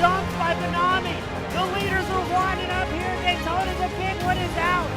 stomped by Benami. The leaders are winding up here. Daytona, the big one is out.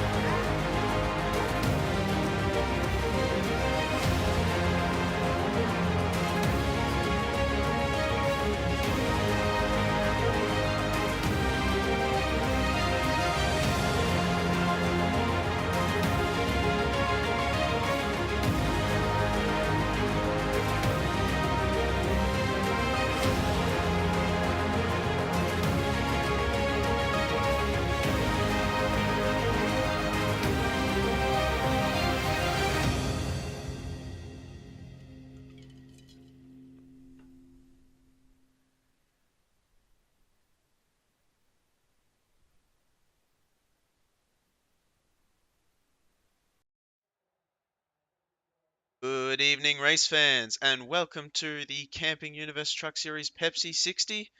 Good evening, race fans, and welcome to the Camping Universe Truck Series Pepsi 60.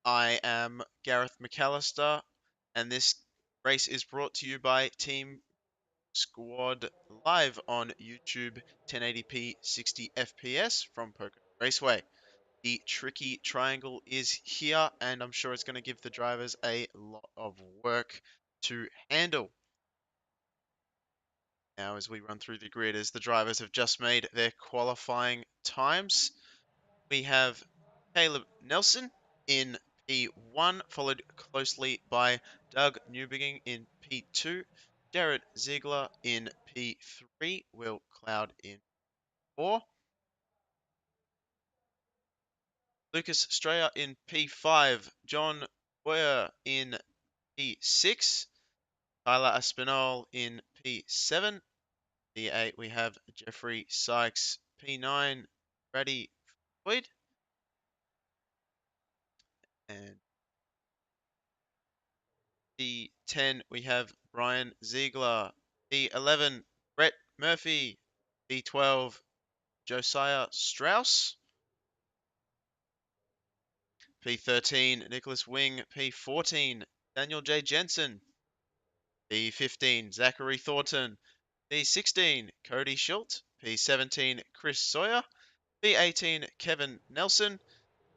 I am Gareth McAllister, and this race is brought to you by Team Squad live on YouTube 1080p 60 FPS from Pocono Raceway. The tricky triangle is here, and I'm sure it's going to give the drivers a lot of work to handle. Now, as we run through the grid, as the drivers have just made their qualifying times, we have Caleb Nelson in P1, followed closely by Doug Newbegin in P2, Jared Ziegler in P3, Will Cloud in 4, Lucas Straya in P5, John Boyer in P6, Tyler Aspinall in P7, P8 we have Jeffrey Sykes, P9, Brady Floyd, and P10 we have Brian Ziegler, P11 Brett Murphy, P12 Josiah Strauss, P13 Nicholas Wing, P14 Daniel J. Jensen, P15 Zachary Thornton, P16 Cody Schultz, P17 Chris Sawyer, P18 Kevin Nelson,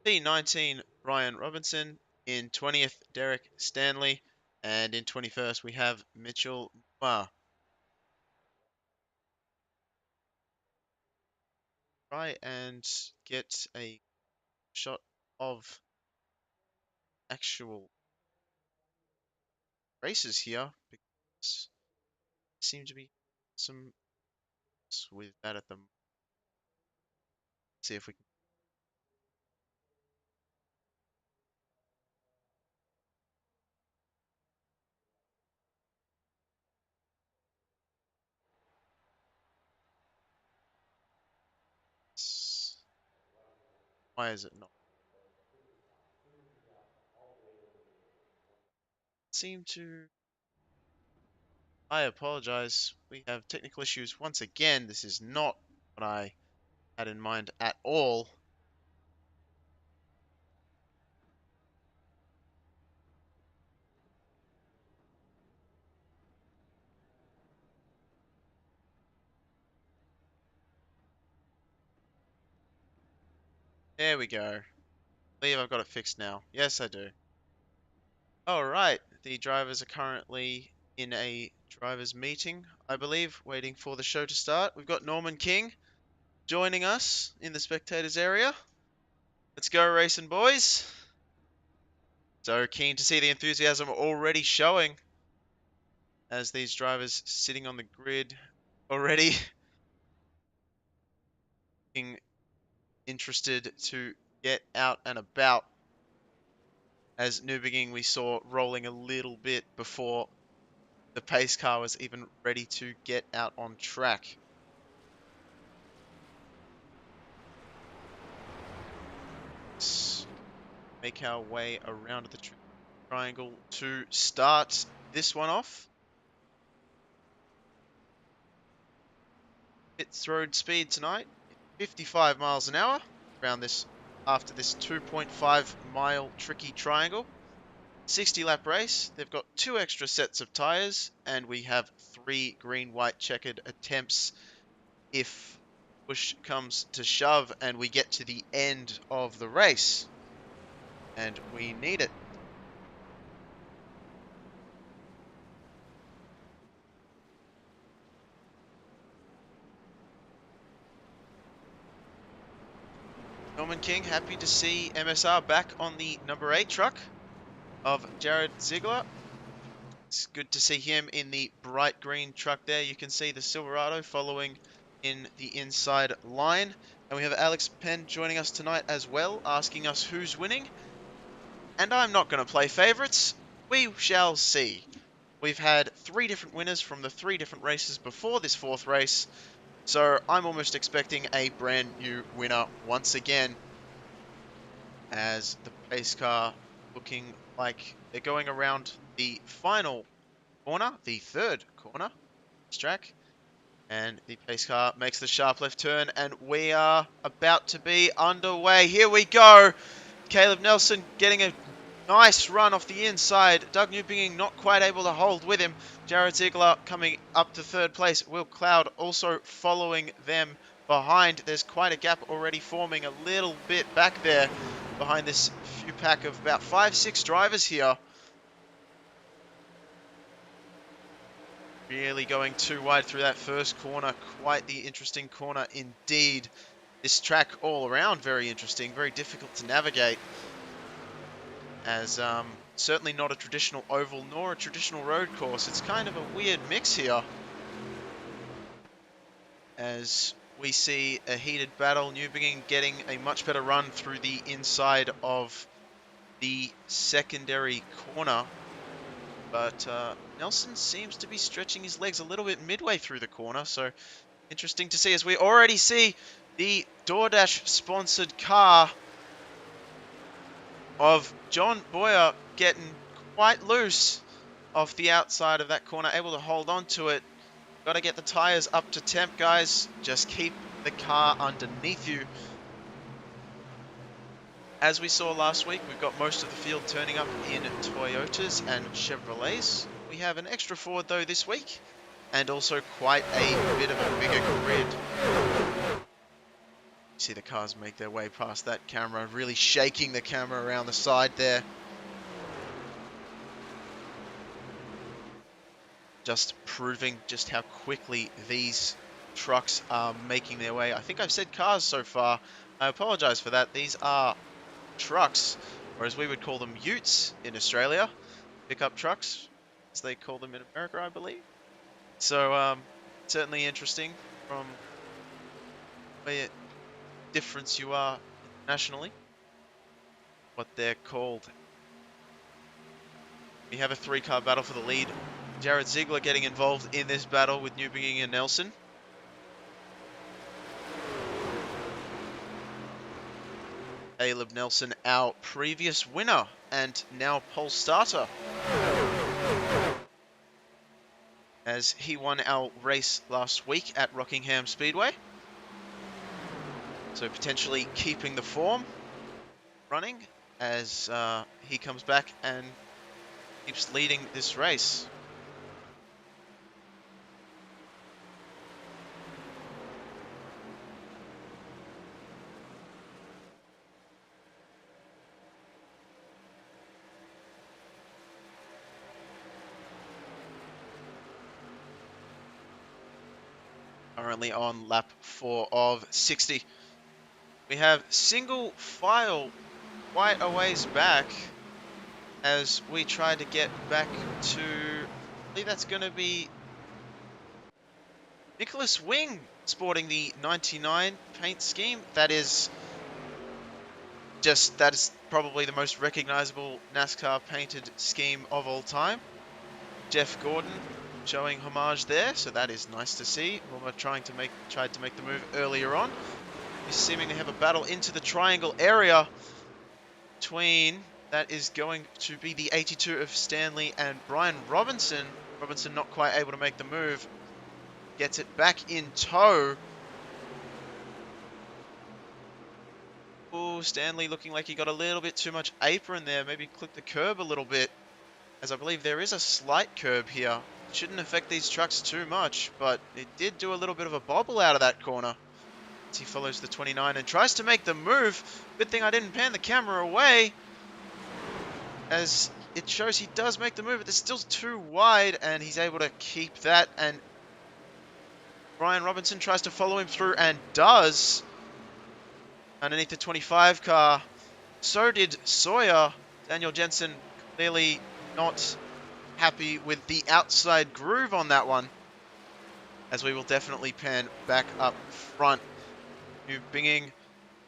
P19 Brian Robinson, in 20th Derek Stanley, and in 21st we have Mitchell Noir. Try and get a shot of actual races here because there seem to be some with that at the moment. See if we can. Why is it not? Seem to. I apologize. We have technical issues once again. This is not what I had in mind at all. There we go. I believe I've got it fixed now. Yes, I do. Alright, the drivers are currently in a drivers meeting, I believe, waiting for the show to start. We've got Norman King joining us in the spectators area. Let's go racing, boys. So keen to see the enthusiasm already showing as these drivers sitting on the grid already being interested to get out and about. As Newbegin we saw rolling a little bit before the pace car was even ready to get out on track. Let's make our way around the triangle to start this one off. Pits road speed tonight, 55 miles an hour around this after this 2.5 mile tricky triangle. 60 lap race. They've got 2 extra sets of tyres, and we have 3 green, white, checkered attempts if push comes to shove and we get to the end of the race. and we need it. Norman King, happy to see MSR back on the number 8 truck of Jared Ziegler. It's good to see him in the bright green truck there. You can see the Silverado following in the inside line. And we have Alex Penn joining us tonight as well, asking us who's winning. And I'm not going to play favourites. We shall see. We've had 3 different winners from the 3 different races before this 4th race. So I'm almost expecting a brand new winner once again, as the pace car looking like they're going around the final corner, the 3rd corner, this track. And the pace car makes the sharp left turn, and we are about to be underway. Here we go. Caleb Nelson getting a nice run off the inside. Doug Newbinging not quite able to hold with him. Jared Ziegler coming up to 3rd place. Will Cloud also following them behind. There's quite a gap already forming a little bit back there behind this few pack of about 5-6 drivers here. Really going too wide through that first corner. Quite the interesting corner indeed. This track all around very interesting, very difficult to navigate, as certainly not a traditional oval nor a traditional road course. It's kind of a weird mix here, as we see a heated battle. Newbinging getting a much better run through the inside of the secondary corner. But Nelson seems to be stretching his legs a little bit midway through the corner. So interesting to see, as we already see the DoorDash sponsored car of John Boyer getting quite loose off the outside of that corner, able to hold on to it. Got to get the tires up to temp, guys. Just keep the car underneath you. As we saw last week, we've got most of the field turning up in Toyotas and Chevrolets. We have an extra Ford though this week, and also quite a bit of a bigger grid. You see the cars make their way past that camera, really shaking the camera around the side there. Just proving just how quickly these trucks are making their way. I think I've said cars so far. I apologize for that. These are trucks, or as we would call them, utes in Australia. Pickup trucks, as they call them in America, I believe. So certainly interesting from where difference you are internationally, what they're called. We have a 3-car battle for the lead. Jared Ziegler getting involved in this battle with Newbinging and Nelson. Caleb Nelson, our previous winner and now pole starter, as he won our race last week at Rockingham Speedway. So potentially keeping the form running as he comes back and keeps leading this race. Currently on lap 4 of 60. We have single file quite a ways back, as we try to get back to, I believe that's going to be Nicholas Wing sporting the 99 paint scheme. That is probably the most recognizable NASCAR painted scheme of all time. Jeff Gordon showing homage there, so that is nice to see. Wilma tried to make the move earlier on. He's seeming to have a battle into the triangle area between, that is going to be the 82 of Stanley and Brian Robinson. Robinson not quite able to make the move. Gets it back in tow. Oh, Stanley looking like he got a little bit too much apron there. Maybe clipped the curb a little bit, as I believe there is a slight curb here. Shouldn't affect these trucks too much, but it did do a little bit of a bobble out of that corner. As he follows the 29 and tries to make the move. Good thing I didn't pan the camera away. as it shows he does make the move, but it's still too wide, and he's able to keep that, and Brian Robinson tries to follow him through, and does, underneath the 25 car. So did Sawyer. Daniel Jensen clearly not happy with the outside groove on that one, as we will definitely pan back up front. New Binging,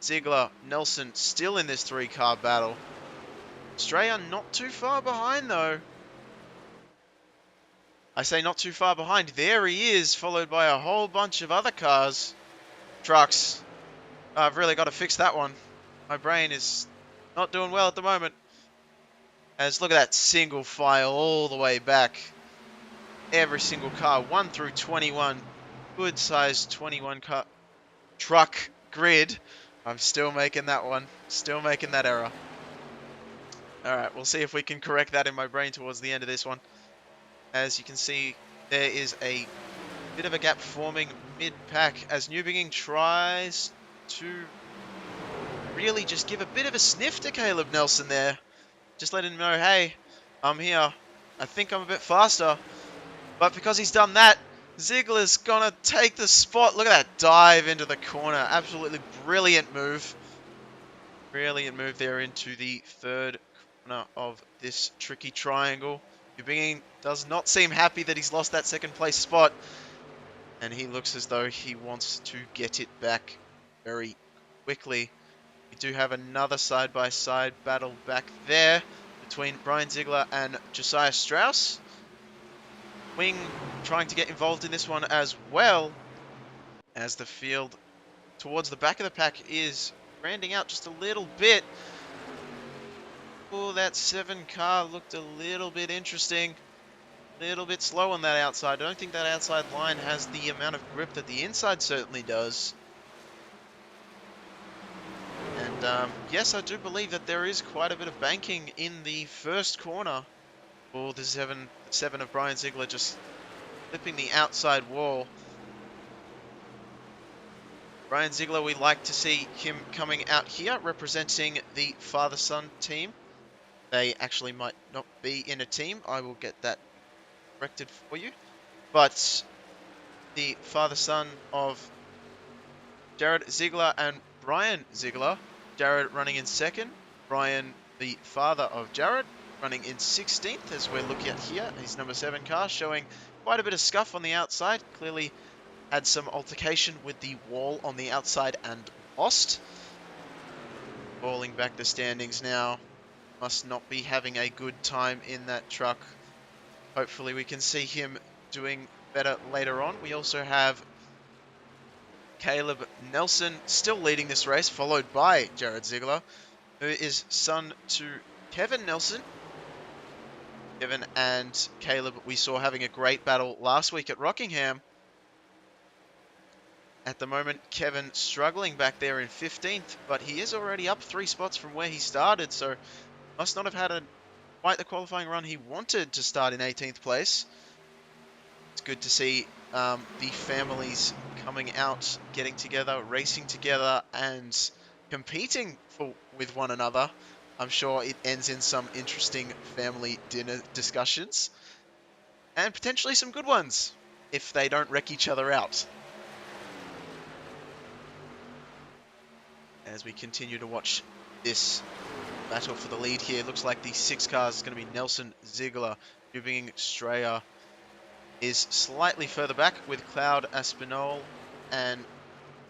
Ziegler, Nelson still in this 3-car battle. Australia not too far behind though. I say not too far behind. There he is, followed by a whole bunch of other cars. Trucks. I've really got to fix that one. My brain is not doing well at the moment. As look at that single file all the way back. Every single car, 1 through 21. Good sized 21 car truck grid. I'm still making that one. Still making that error. Alright, we'll see if we can correct that in my brain towards the end of this one. As you can see, there is a bit of a gap forming mid-pack as Newbegin tries to really just give a bit of a sniff to Caleb Nelson there. Just let him know, hey, I'm here. I think I'm a bit faster. But because he's done that, Ziegler's gonna take the spot. Look at that dive into the corner. Absolutely brilliant move. Brilliant move there into the third corner of this tricky triangle. Newbegin does not seem happy that he's lost that second place spot. And he looks as though he wants to get it back very quickly. We do have another side-by-side battle back there between Brian Ziegler and Josiah Strauss. Wing trying to get involved in this one as well, as the field towards the back of the pack is rounding out just a little bit. Oh, that 7 car looked a little bit interesting. A little bit slow on that outside. I don't think that outside line has the amount of grip that the inside certainly does. And yes, I do believe that there is quite a bit of banking in the first corner. Oh, the 7 of Brian Ziegler just flipping the outside wall. Brian Ziegler, we like to see him coming out here representing the father-son team. They actually might not be in a team. I will get that corrected for you. But the father-son of Jared Ziegler and Brian Ziegler. Jared running in second. Brian, the father of Jared, running in 16th as we're looking at here. His number 7 car showing quite a bit of scuff on the outside. Clearly had some altercation with the wall on the outside and lost. Falling back the standings now. Must not be having a good time in that truck. Hopefully we can see him doing better later on. We also have Caleb Nelson still leading this race, followed by Jared Ziegler, who is son to Kevin Nelson. Kevin and Caleb we saw having a great battle last week at Rockingham. At the moment, Kevin struggling back there in 15th, but he is already up 3 spots from where he started, so must not have had quite the qualifying run he wanted to start in 18th place. It's good to see the families coming out, getting together, racing together, and competing with one another. I'm sure it ends in some interesting family dinner discussions, and potentially some good ones, if they don't wreck each other out. As we continue to watch this battle for the lead here, looks like the 6 cars is going to be Nelson, Ziegler, Newbegin, Strayer is slightly further back with Cloud, Aspinall, and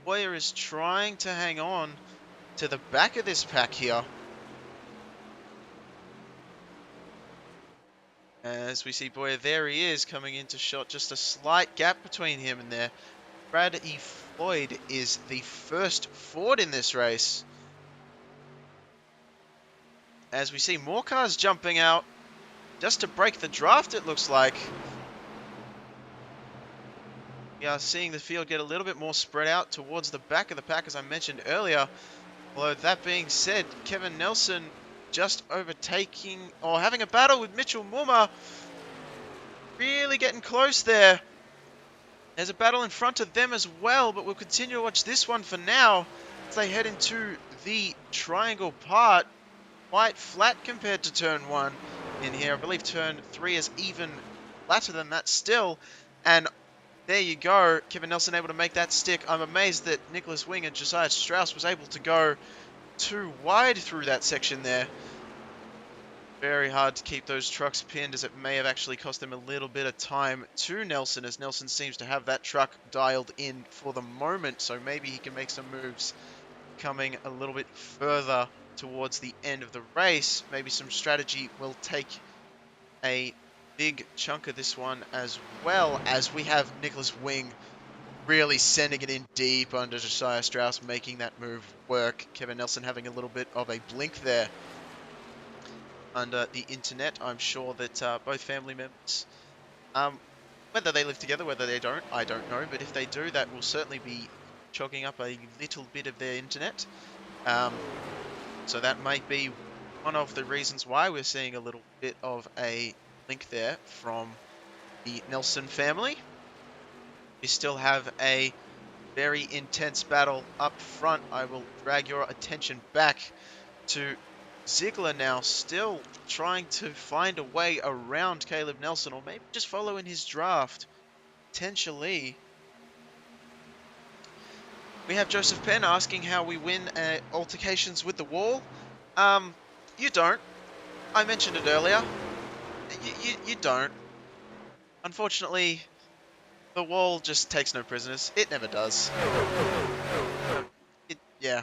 Boyer is trying to hang on to the back of this pack here. As we see Boyer, there he is coming into shot, just a slight gap between him and there. Brady Floyd is the first Ford in this race. As we see more cars jumping out, just to break the draft it looks like. We are seeing the field get a little bit more spread out towards the back of the pack, as I mentioned earlier. Although that being said, Kevin Nelson just overtaking, or having a battle with Mitchell Mumma. Really getting close there. There's a battle in front of them as well, but we'll continue to watch this one for now as they head into the triangle part. quite flat compared to turn 1 in here. I believe turn 3 is even flatter than that still. And there you go. Kevin Nelson able to make that stick. I'm amazed that Nicholas Wing and Josiah Strauss was able to go too wide through that section there. Very hard to keep those trucks pinned, as it may have actually cost them a little bit of time to Nelson, as Nelson seems to have that truck dialed in for the moment, so maybe he can make some moves coming a little bit further towards the end of the race. Maybe some strategy will take a big chunk of this one, as well as we have Nicholas Wing really sending it in deep under Josiah Strauss, making that move work. Kevin Nelson having a little bit of a blink there under the internet. I'm sure that both family members, whether they live together, whether they don't, I don't know. But if they do, that will certainly be choking up a little bit of their internet. So that might be one of the reasons why we're seeing a little bit of a link there from the Nelson family. We still have a very intense battle up front. I will drag your attention back to Ziegler now, still trying to find a way around Caleb Nelson, or maybe just follow in his draft. Potentially. We have Joseph Penn asking how we win altercations with the wall. You don't. I mentioned it earlier. You don't. Unfortunately, the wall just takes no prisoners. It never does. Yeah.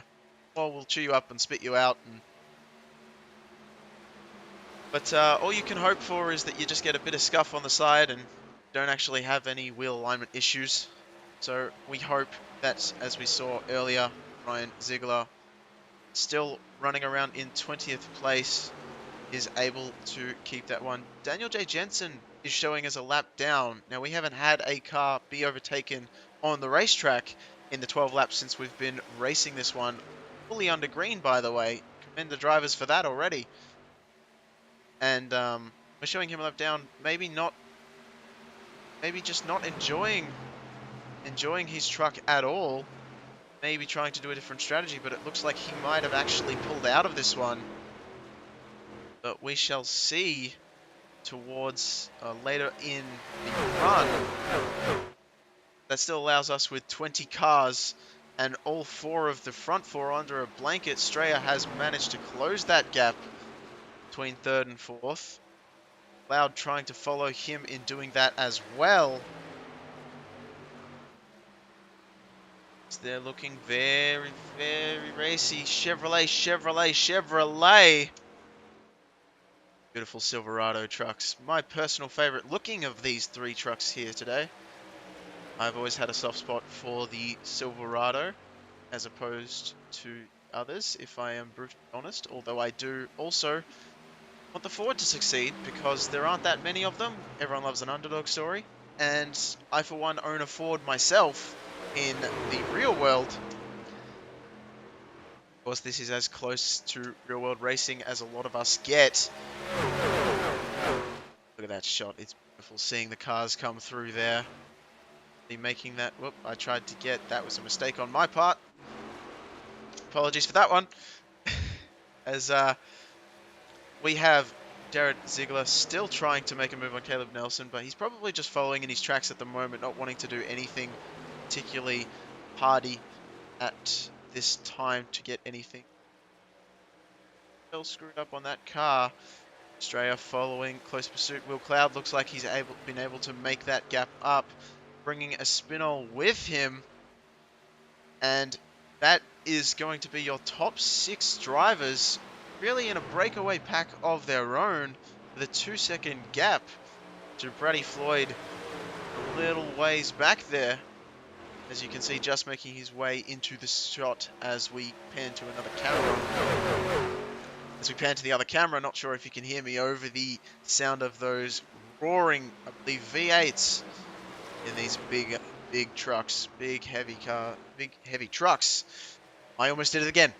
Wall will chew you up and spit you out. But all you can hope for is that you just get a bit of scuff on the side and don't actually have any wheel alignment issues. So we hope that, as we saw earlier, Ryan Ziegler, still running around in 20th place, is able to keep that one. Daniel J. Jensen is showing as a lap down. Now, we haven't had a car be overtaken on the racetrack in the 12 laps since we've been racing this one. Fully under green, by the way. Commend the drivers for that already. And we're showing him a lap down. Maybe just not enjoying his truck at all. Maybe trying to do a different strategy, but it looks like he might have actually pulled out of this one. But we shall see towards later in the run. That still allows us with 20 cars and all 4 of the front 4 under a blanket. Strayer has managed to close that gap between 3rd and 4th. Cloud trying to follow him in doing that as well. They're looking very, very racy. Chevrolet. Beautiful Silverado trucks. My personal favorite looking of these 3 trucks here today. I've always had a soft spot for the Silverado as opposed to others, if I am brutally honest. Although I do also want the Ford to succeed because there aren't that many of them. Everyone loves an underdog story. And I, for one, own a Ford myself in the real world. Of course, this is as close to real world racing as a lot of us get. Look at that shot. It's beautiful seeing the cars come through there. Making that, whoop, I tried to get, that was a mistake on my part. Apologies for that one. As we have Jared Ziegler still trying to make a move on Caleb Nelson, but he's probably just following in his tracks at the moment, not wanting to do anything particularly hardy at this time to get anything. Still screwed up on that car. Strayer following close pursuit. Will Cloud looks like he's been able to make that gap up, bringing a Spinol with him. And that is going to be your top 6 drivers, really in a breakaway pack of their own, with a 2-second gap to Brady Floyd a little ways back there. As you can see, just making his way into the shot as we pan to another camera. As we pan to the other camera, not sure if you can hear me over the sound of those roaring, I believe, V8s in these big trucks, big heavy trucks. I almost did it again.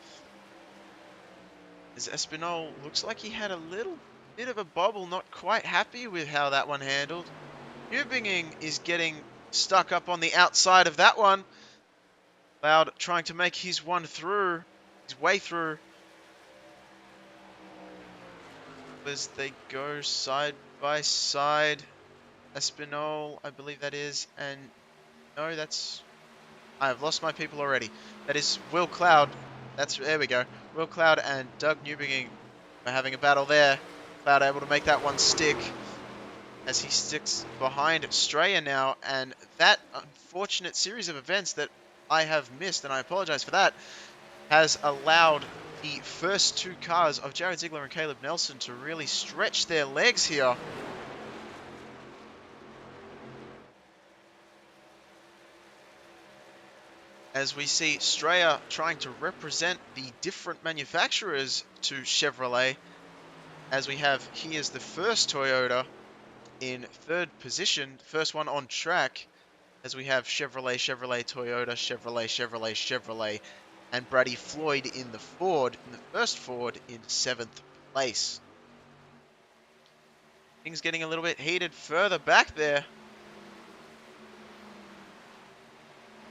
As Espinal looks like he had a little bit of a bobble, not quite happy with how that one handled. Hubinging is getting stuck up on the outside of that one. Loud trying to make his way through. as they go side by side. Espinol, I believe that is, and no, that's... I've lost my people already. That is Will Cloud. There we go. Will Cloud and Doug Newbegin are having a battle there. Cloud able to make that one stick as he sticks behind Straya now, and that unfortunate series of events that I have missed, and I apologize for that, has allowed the first two cars of Jared Ziegler and Caleb Nelson to really stretch their legs here. As we see Straya trying to represent the different manufacturers to Chevrolet, as we have here's the first Toyota in third position, first one on track, as we have Chevrolet, Chevrolet, Toyota, Chevrolet, Chevrolet, Chevrolet, and Brady Floyd in the Ford, in the first Ford in 7th place. Things getting a little bit heated further back there,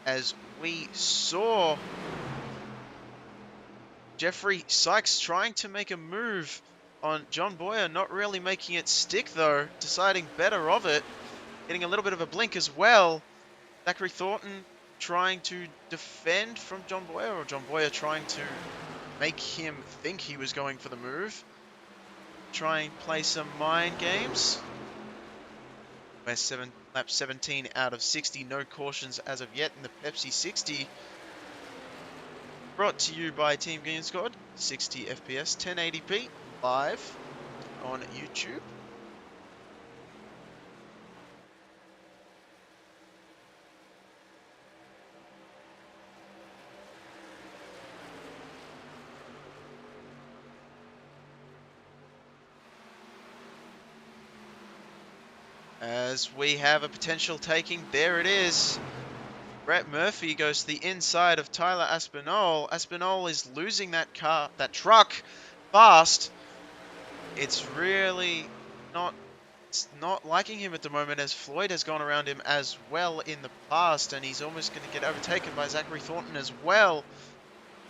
as we saw Jeffrey Sykes trying to make a move on John Boyer, not really making it stick though, deciding better of it, getting a little bit of a blink as well. Zachary Thornton trying to defend from John Boyer, or John Boyer trying to make him think he was going for the move. Try and play some mind games. We're lap 17 out of 60, no cautions as of yet in the Pepsi 60. Brought to you by Team Game Squad, 60 FPS, 1080p, live on YouTube. As we have a potential taking, there it is. Brett Murphy goes to the inside of Tyler Aspinall. Aspinall is losing that truck fast. It's really not liking him at the moment, as Floyd has gone around him as well in the past, and he's almost going to get overtaken by Zachary Thornton as well.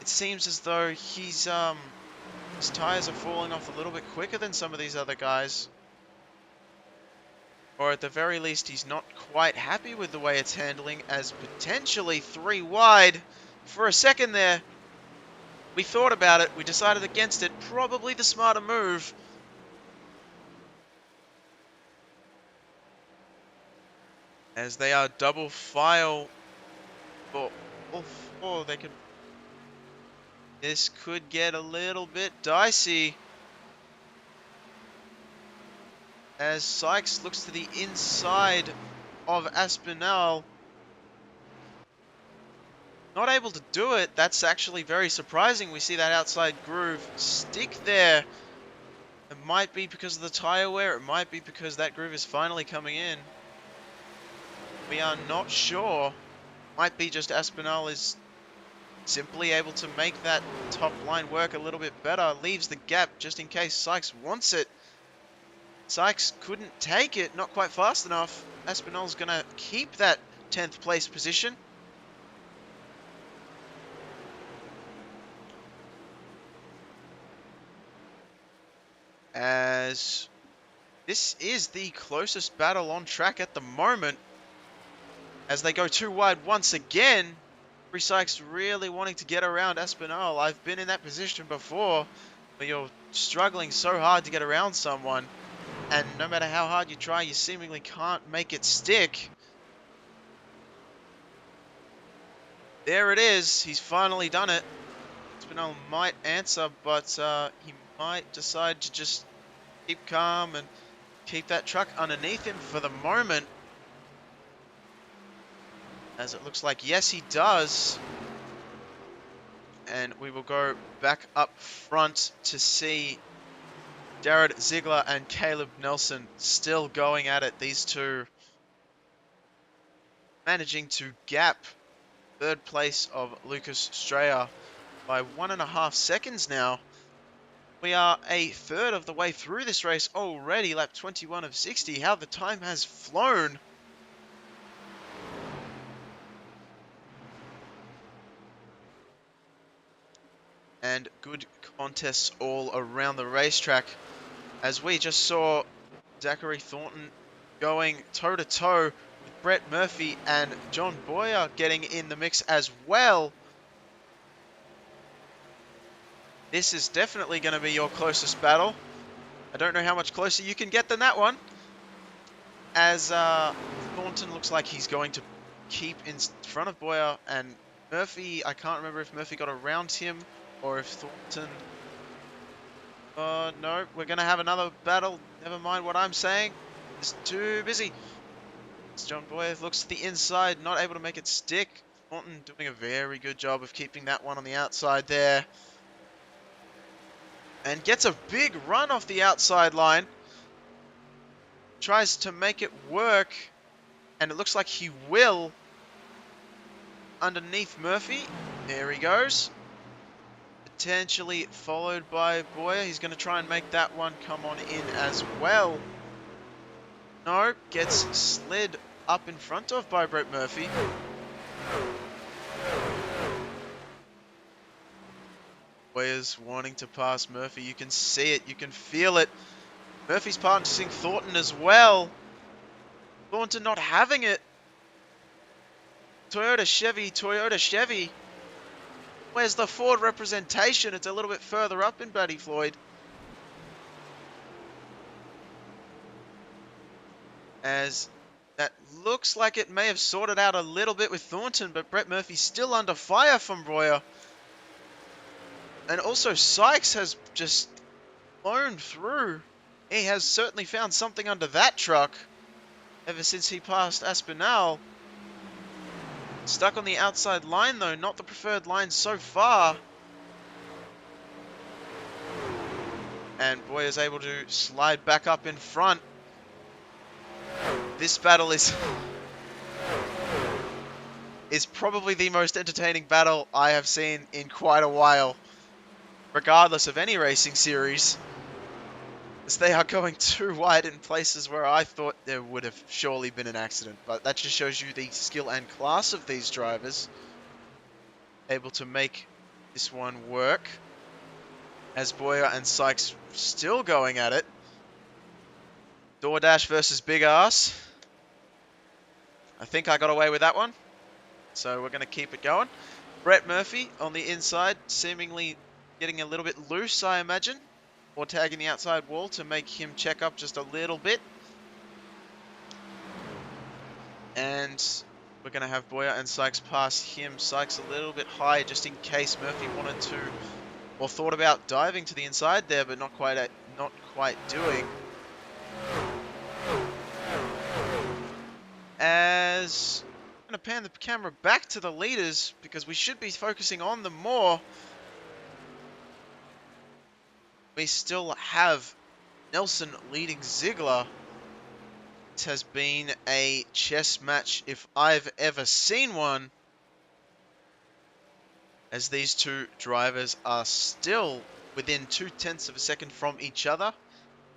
It seems as though his tires are falling off a little bit quicker than some of these other guys. Or at the very least, he's not quite happy with the way it's handling, as potentially 3 wide. For a second there, we thought about it. We decided against it. Probably the smarter move. As they are double file for all 4, this could get a little bit dicey. As Sykes looks to the inside of Aspinall. Not able to do it. That's actually very surprising. We see that outside groove stick there. It might be because of the tire wear. It might be because that groove is finally coming in. We are not sure. Might be just Aspinall is simply able to make that top line work a little bit better. Leaves the gap just in case Sykes wants it. Sykes couldn't take it. Not quite fast enough. Aspinall's going to keep that 10th place position. As this is the closest battle on track at the moment. As they go 2 wide once again. Jeffrey Sykes really wanting to get around Aspinall. I've been in that position before, where you're struggling so hard to get around someone, and no matter how hard you try, you seemingly can't make it stick. There it is. He's finally done it. Aspinall might answer, but he might decide to just keep calm and keep that truck underneath him for the moment. As it looks like, yes, he does. And we will go back up front to see Jared Ziegler and Caleb Nelson still going at it. These two managing to gap third place of Lucas Straya by 1.5 seconds now. We are a third of the way through this race already, lap 21 of 60. How the time has flown. And good contests all around the racetrack. as we just saw Zachary Thornton going toe-to-toe with Brett Murphy and John Boyer getting in the mix as well. This is definitely going to be your closest battle. I don't know how much closer you can get than that one, as Thornton looks like he's going to keep in front of Boyer, and Murphy, I can't remember if Murphy got around him or if Thornton... no, we're going to have another battle. Never mind what I'm saying. It's too busy. As John Boyer looks to the inside, not able to make it stick. Thornton doing a very good job of keeping that one on the outside there. And gets a big run off the outside line. Tries to make it work. And it looks like he will. Underneath Murphy. There he goes. Potentially followed by Boyer. He's going to try and make that one come on in as well. No, gets slid up in front of by Brett Murphy. Boyer's wanting to pass Murphy. You can see it. You can feel it. Murphy's passing Thornton as well. Thornton not having it. Toyota Chevy, Toyota Chevy. Where's the Ford representation? It's a little bit further up in Brady Floyd. As that looks like it may have sorted out a little bit with Thornton, but Brett Murphy's still under fire from Boyer. And also Sykes has just blown through. He has certainly found something under that truck ever since he passed Aspinall. Stuck on the outside line though, not the preferred line so far. And Boyer is able to slide back up in front. This battle is probably the most entertaining battle I have seen in quite a while, regardless of any racing series, as they are going too wide in places where I thought there would have surely been an accident. But that just shows you the skill and class of these drivers, able to make this one work. As Boyer and Sykes still going at it. DoorDash versus Big Ass. I think I got away with that one, so we're going to keep it going. Brett Murphy on the inside, seemingly getting a little bit loose, I imagine, or tagging the outside wall to make him check up just a little bit. And we're going to have Boyer and Sykes pass him. Sykes a little bit high just in case Murphy wanted to, or thought about diving to the inside there, but not quite doing. As I'm going to pan the camera back to the leaders because we should be focusing on them more. We still have Nelson leading Ziegler. This has been a chess match if I've ever seen one, as these two drivers are still within 0.2 of a second from each other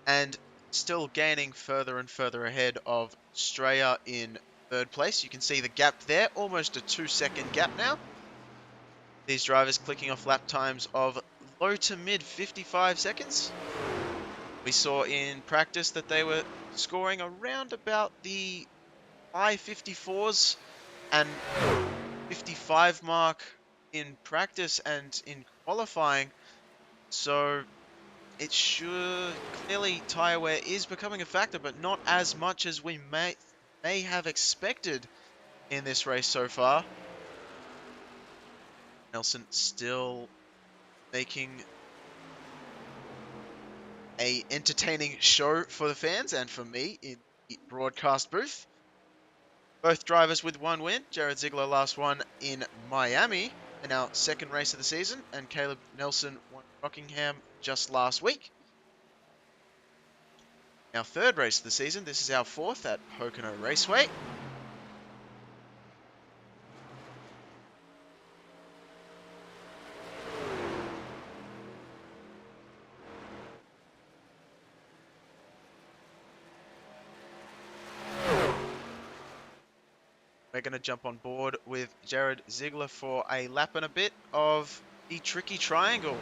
and still gaining further and further ahead of Straya in third place. You can see the gap there, almost a 2-second gap now. These drivers clicking off lap times of low to mid 55 seconds. We saw in practice that they were scoring around about the high 54s and 55 mark in practice and in qualifying. So it should clearly tyre wear is becoming a factor, but not as much as we may have expected in this race so far. Nelson still making a entertaining show for the fans and for me in the broadcast booth. Both drivers with one win. Jared Ziegler last one in Miami in our second race of the season, and Caleb Nelson won Rockingham just last week. Our third race of the season. This is our fourth at Pocono Raceway. We're going to jump on board with Jared Ziegler for a lap and a bit of the tricky triangle.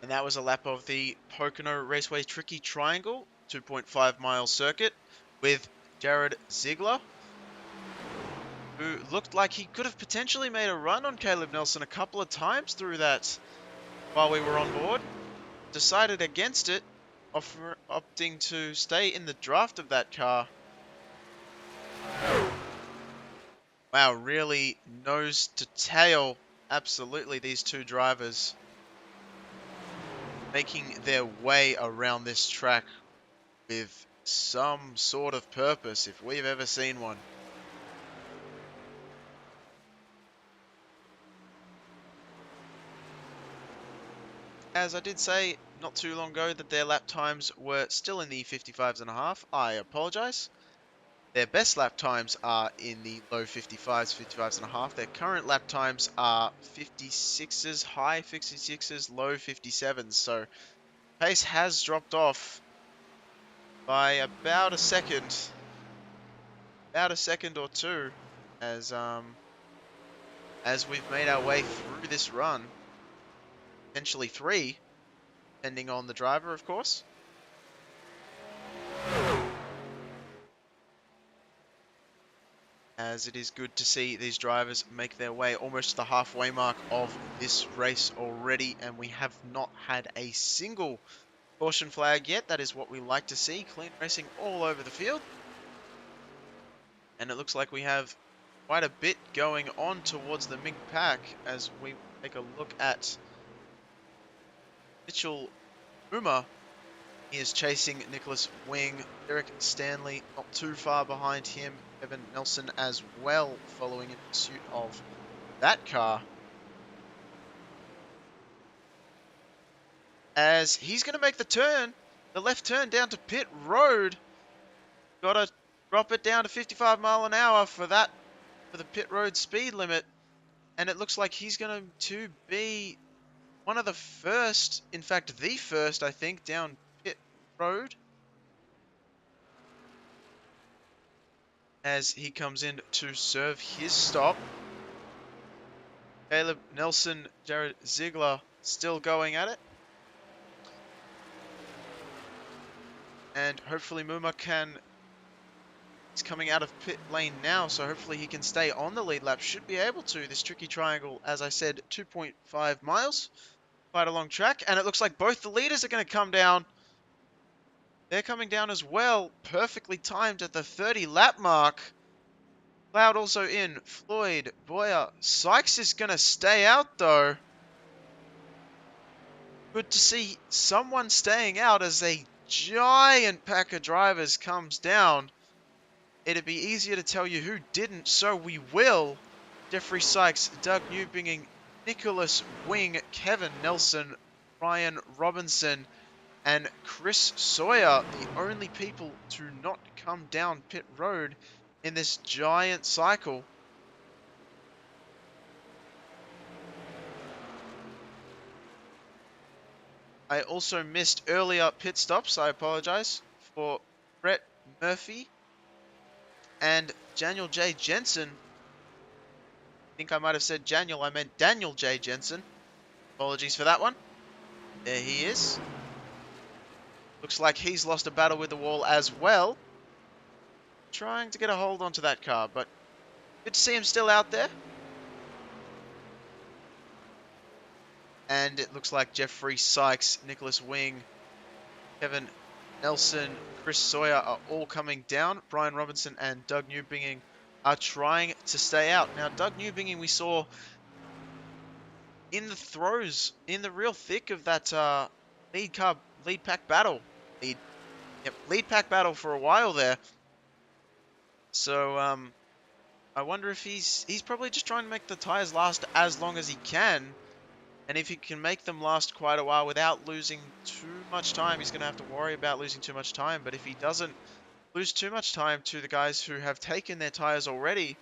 And that was a lap of the Pocono Raceway Tricky Triangle, 2.5-mile circuit, with Jared Ziegler, who looked like he could have potentially made a run on Caleb Nelson a couple of times through that while we were on board. Decided against it, opting to stay in the draft of that car. Wow, really nose to tail, absolutely, these two drivers making their way around this track with some sort of purpose, if we've ever seen one. As I did say not too long ago that their lap times were still in the 55s and a half, I apologize. Their best lap times are in the low 55s, 55s and a half. Their current lap times are 56s, high 56s, low 57s. So pace has dropped off by about a second or two, as we've made our way through this run. Potentially three, depending on the driver, of course. As it is good to see these drivers make their way almost to the halfway mark of this race already, and we have not had a single caution flag yet. That is what we like to see. Clean racing all over the field. And it looks like we have quite a bit going on towards the mid-pack as we take a look at Mitchell Uma. He is chasing Nicholas Wing. Derek Stanley not too far behind him. Kevin Nelson as well, following in pursuit of that car. As he's going to make the turn, the left turn down to pit road. Got to drop it down to 55 mile an hour for the pit road speed limit. And it looks like he's going to be one of the first, in fact, the first, I think, down pit road. As he comes in to serve his stop. Caleb Nelson, Jared Ziegler still going at it. And hopefully Muma he's coming out of pit lane now, so hopefully he can stay on the lead lap. Should be able to. This tricky triangle, as I said, 2.5 miles. Quite a long track. And it looks like both the leaders are going to come down. They're coming down as well. Perfectly timed at the 30 lap mark. Cloud also in. Floyd, Boyer. Sykes is going to stay out though. Good to see someone staying out as a giant pack of drivers comes down. It'd be easier to tell you who didn't, so we will. Jeffrey Sykes, Doug Newbinging, Nicholas Wing, Kevin Nelson, Ryan Robinson, and Chris Sawyer, the only people to not come down pit road in this giant cycle. I also missed earlier pit stops. I apologize for Brett Murphy and Daniel J. Jensen. I think I might have said Daniel. I meant Daniel J. Jensen. Apologies for that one. There he is. Looks like he's lost a battle with the wall as well. Trying to get a hold onto that car, but good to see him still out there. And it looks like Jeffrey Sykes, Nicholas Wing, Kevin Nelson, Chris Sawyer are all coming down. Brian Robinson and Doug Newbinging are trying to stay out. Now, Doug Newbinging we saw in the throes, in the real thick of that lead pack battle. Lead pack battle for a while there. So, I wonder if he's probably just trying to make the tires last as long as he can. And if he can make them last quite a while without losing too much time, he's going to have to worry about losing too much time. But if he doesn't lose too much time to the guys who have taken their tires already,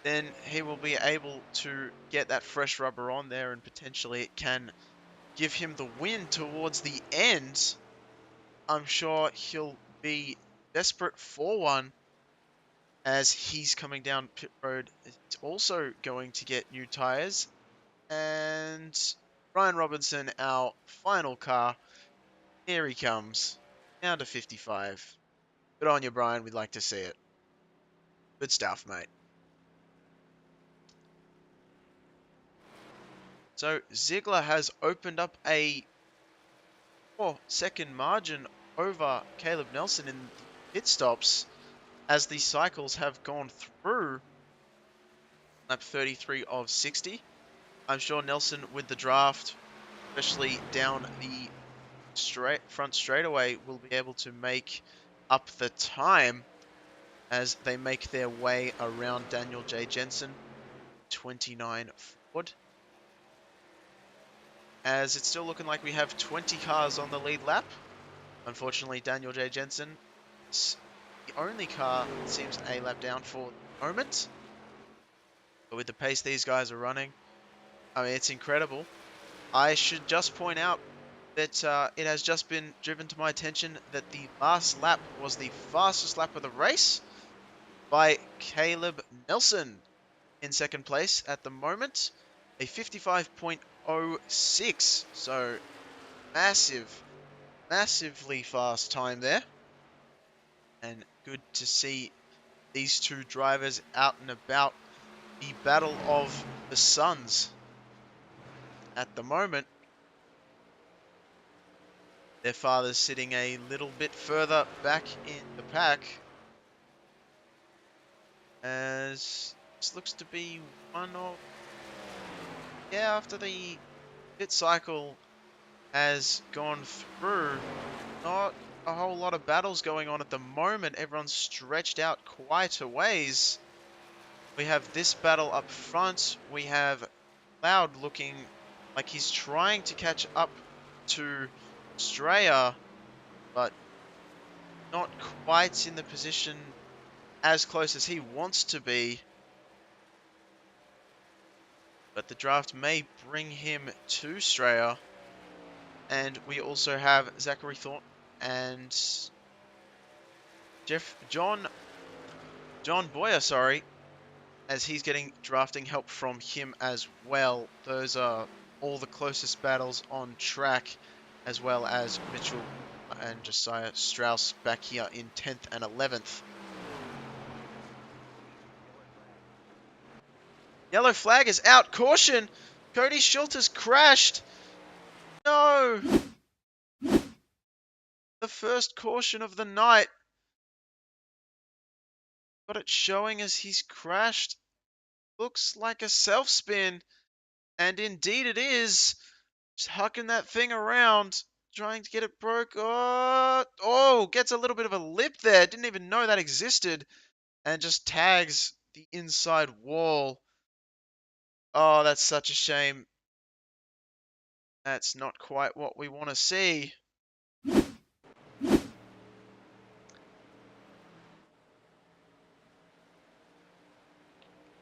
then he will be able to get that fresh rubber on there, and potentially it can give him the win towards the end. I'm sure he'll be desperate for one as he's coming down pit road. He's also going to get new tires and Brian Robinson, our final car. Here he comes. Down to 55. Good on you, Brian. We'd like to see it. Good stuff, mate. So Ziegler has opened up a 4-second margin over Caleb Nelson in the pit stops as the cycles have gone through lap 33 of 60. I'm sure Nelson with the draft, especially down the front straightaway, will be able to make up the time as they make their way around Daniel J. Jensen, 29 Ford. As it's still looking like we have 20 cars on the lead lap. Unfortunately, Daniel J. Jensen is the only car that seems a lap down for the moment. But with the pace these guys are running, I mean, it's incredible. I should just point out that it has just been driven to my attention that the last lap was the fastest lap of the race by Caleb Nelson in second place at the moment. A 55.06. So massively fast time there. And good to see these two drivers out and about. The battle of the sons at the moment. Their father's sitting a little bit further back in the pack. As this looks to be one of... Yeah, after the pit cycle has gone through, not a whole lot of battles going on at the moment. Everyone's stretched out quite a ways. We have this battle up front. We have Cloud looking like he's trying to catch up to Straya, but not quite in the position as close as he wants to be. But the draft may bring him to Straya. And we also have Zachary Thornton and John Boyer, sorry, as he's getting drafting help from him as well. Those are all the closest battles on track, as well as Mitchell and Josiah Strauss back here in 10th and 11th. Yellow flag is out. Caution! Cody Schultz has crashed. No! The first caution of the night. Got it showing as he's crashed. Looks like a self-spin. And indeed it is. Just hucking that thing around. Trying to get it broke. Oh, gets a little bit of a lip there. Didn't even know that existed. And just tags the inside wall. Oh, that's such a shame. That's not quite what we want to see.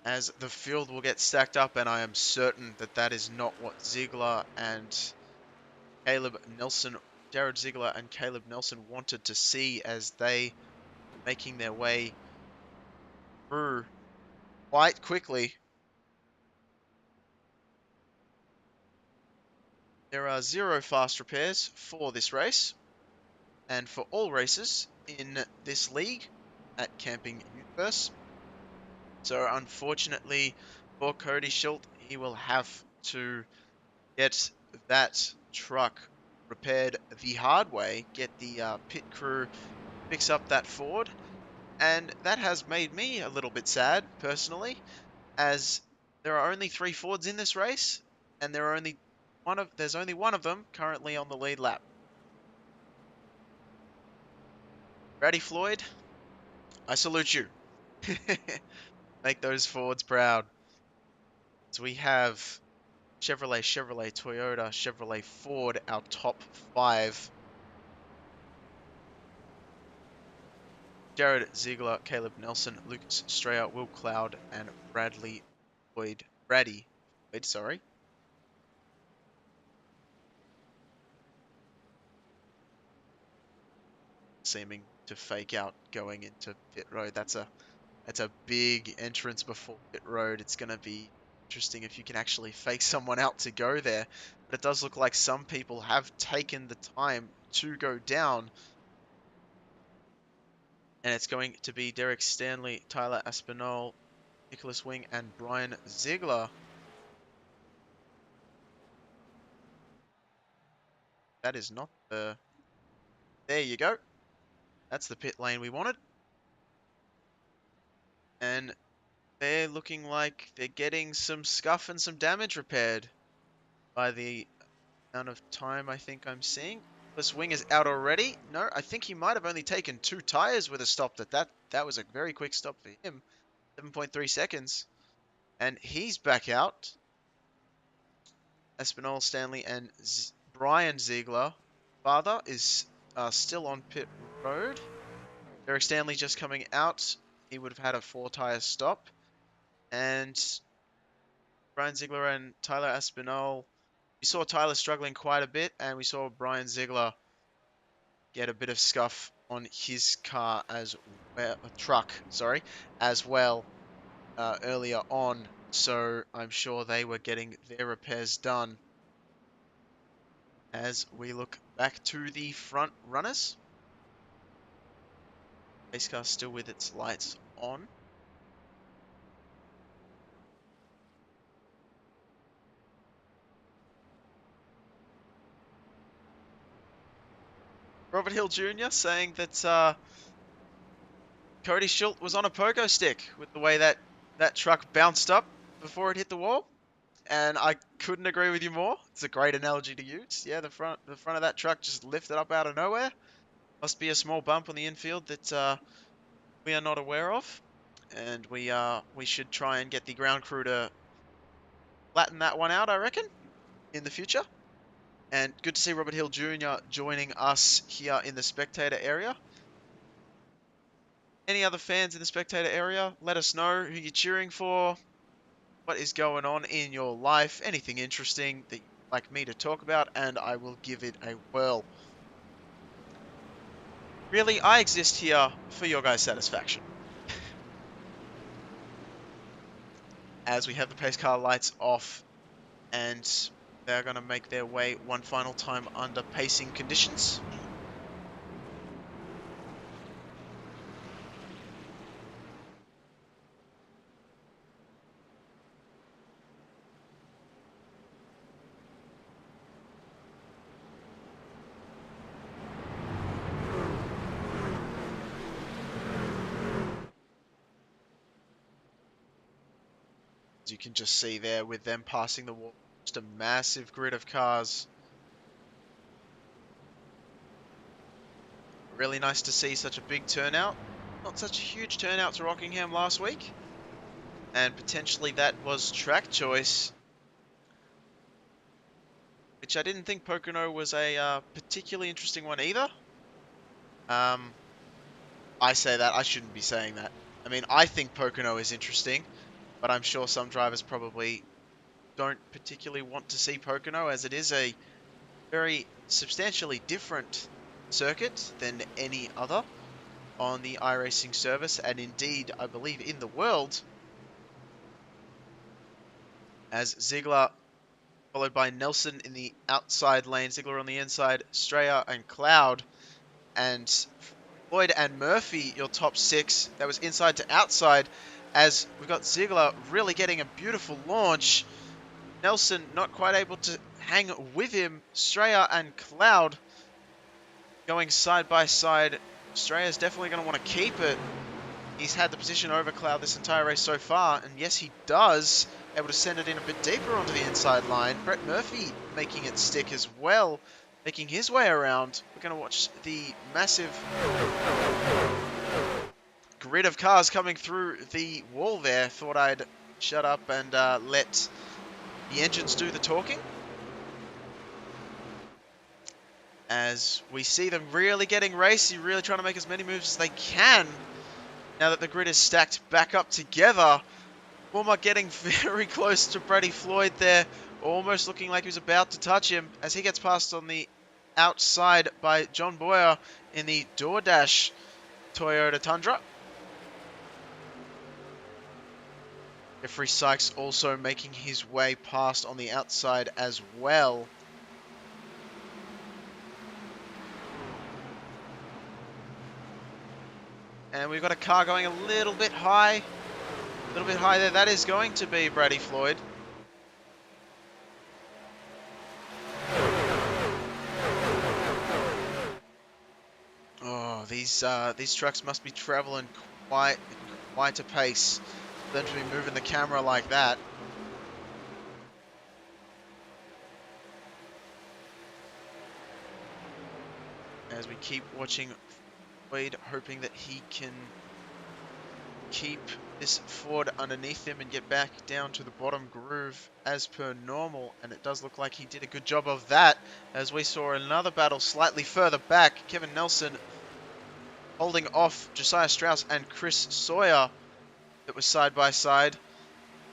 As the field will get stacked up, and I am certain that that is not what Ziegler and Caleb Nelson, Jared Ziegler and Caleb Nelson wanted to see as they were making their way through quite quickly. There are 0 fast repairs for this race, and for all races in this league at Camping Universe. So unfortunately for Cody Schultz, he will have to get that truck repaired the hard way, get the pit crew fix up that Ford, and that has made me a little bit sad, personally, as there are only 3 Fords in this race, and there's only one of them currently on the lead lap. Brady Floyd, I salute you. Make those Fords proud. So we have Chevrolet, Toyota, Chevrolet, Ford, our top 5. Jared Ziegler, Caleb Nelson, Lucas Straya, Will Cloud, and Brady Floyd, sorry. Seeming to fake out going into pit road. That's a big entrance before pit road. It's going to be interesting if you can actually fake someone out to go there. But it does look like some people have taken the time to go down. And it's going to be Derek Stanley, Tyler Aspinall, Nicholas Wing, and Brian Ziegler. That is not the... There you go. That's the pit lane we wanted. And they're looking like they're getting some scuff and some damage repaired by the amount of time I think I'm seeing. This wing is out already. No, I think he might have only taken 2 tires with a stop. That was a very quick stop for him. 7.3 seconds. And he's back out. Espinal, Stanley, and Brian Ziegler. Father is still on pit road. Derek Stanley just coming out. He would have had a 4-tire stop. And Brian Ziegler and Tyler Aspinall. We saw Tyler struggling quite a bit, and we saw Brian Ziegler get a bit of scuff on his car as well, truck, sorry, as well earlier on. So I'm sure they were getting their repairs done. As we look back to the front runners, race car still with its lights on. Robert Hill Jr. saying that Cody Schultz was on a pogo stick with the way that truck bounced up before it hit the wall. And I couldn't agree with you more. It's a great analogy to use. Yeah, the front of that truck just lifted up out of nowhere. Must be a small bump on the infield that we are not aware of. And we should try and get the ground crew to flatten that one out, I reckon, in the future. And good to see Robert Hill Jr. joining us here in the spectator area. Any other fans in the spectator area? Let us know who you're cheering for. What is going on in your life? Anything interesting that you'd like me to talk about, and I will give it a whirl. Really, I exist here for your guys' satisfaction. As we have the pace car lights off, and they're going to make their way one final time under pacing conditions. As you can just see there with them passing the wall, just a massive grid of cars. Really nice to see such a big turnout. Not such a huge turnout to Rockingham last week. And potentially that was track choice, which I didn't think Pocono was a particularly interesting one either. I say that, I shouldn't be saying that. I mean, I think Pocono is interesting, but I'm sure some drivers probably don't particularly want to see Pocono, as it is a very substantially different circuit than any other on the iRacing service, and indeed, I believe, in the world. As Ziegler, followed by Nelson in the outside lane, Ziegler on the inside, Strayer and Cloud, and Floyd and Murphy, your top 6. That was inside to outside, as we've got Ziegler really getting a beautiful launch. Nelson not quite able to hang with him. Strayer and Cloud going side by side. Strayer's definitely going to want to keep it. He's had the position over Cloud this entire race so far, and yes, he does. Able to send it in a bit deeper onto the inside line. Brett Murphy making it stick as well, making his way around. We're going to watch the massive grid of cars coming through the wall there. Thought I'd shut up and let the engines do the talking. As we see them really getting racy, really trying to make as many moves as they can. Now that the grid is stacked back up together. Woolmer getting very close to Brady Floyd there. Almost looking like he was about to touch him as he gets passed on the outside by John Boyer in the DoorDash Toyota Tundra. Jeffrey Sykes also making his way past on the outside as well. And we've got a car going a little bit high. A little bit high there. That is going to be Brady Floyd. Oh, these trucks must be traveling quite a pace for them to be moving the camera like that. As we keep watching Floyd, hoping that he can keep this Ford underneath him and get back down to the bottom groove as per normal, and it does look like he did a good job of that, as we saw another battle slightly further back. Kevin Nelson holding off Josiah Strauss and Chris Sawyer that was side by side.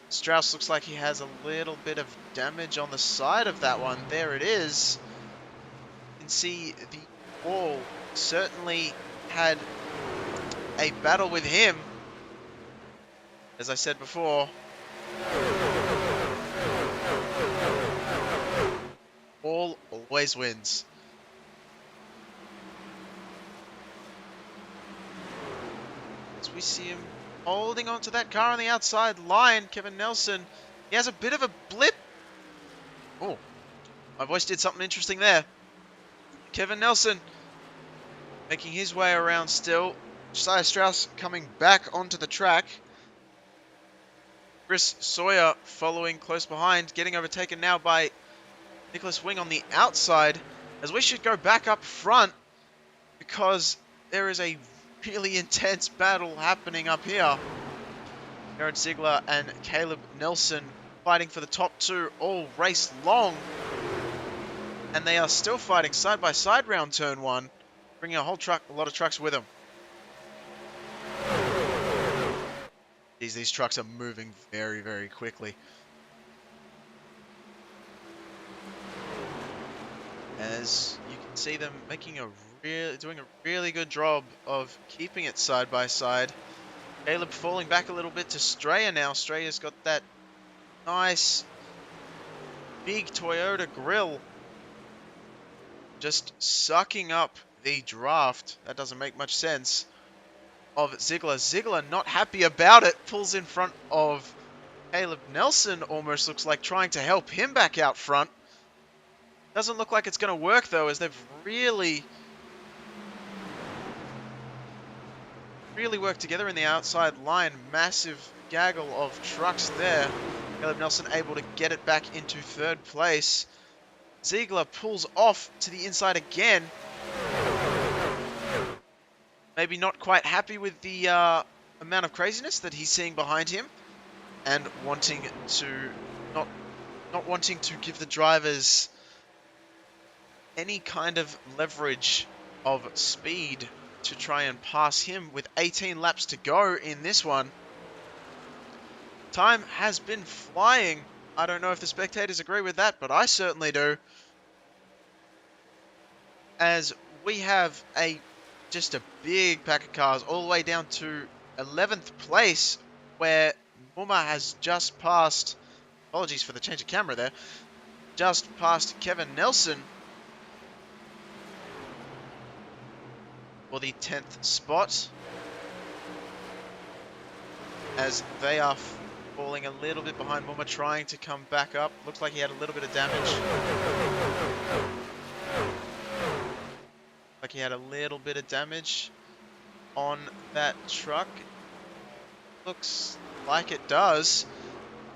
Strauss looks like he has a little bit of damage on the side of that one. There it is. You can see the wall certainly had a battle with him. As I said before, wall always wins. As we see him holding on to that car on the outside line, Kevin Nelson, he has a bit of a blip. Oh, my voice did something interesting there. Kevin Nelson making his way around still. Josiah Strauss coming back onto the track. Chris Sawyer following close behind, getting overtaken now by Nicholas Wing on the outside, as we should go back up front because there is a really intense battle happening up here. Aaron Ziegler and Caleb Nelson fighting for the top two all race long, and they are still fighting side by side round turn one, bringing a lot of trucks with them. These trucks are moving very, very quickly. As you can see them doing a really good job of keeping it side by side. Caleb falling back a little bit to Strayer now. Strayer's got that nice big Toyota grill, just sucking up the draft. That doesn't make much sense. Of Ziegler. Ziegler not happy about it. Pulls in front of Caleb Nelson. Almost looks like trying to help him back out front. Doesn't look like it's going to work though, as they've really worked together in the outside line. Massive gaggle of trucks there. Caleb Nelson able to get it back into third place. Ziegler pulls off to the inside again. Maybe not quite happy with the amount of craziness that he's seeing behind him, and wanting to not wanting to give the drivers any kind of leverage of speed to try and pass him with 18 laps to go in this one. Time has been flying. I don't know if the spectators agree with that, but I certainly do. As we have just a big pack of cars all the way down to 11th place, where Muma has just passed, apologies for the change of camera there, just passed Kevin Nelson for the 10th spot, as they are falling a little bit behind. Muma trying to come back up. Looks like he had a little bit of damage. Like he had a little bit of damage on that truck. Looks like it does.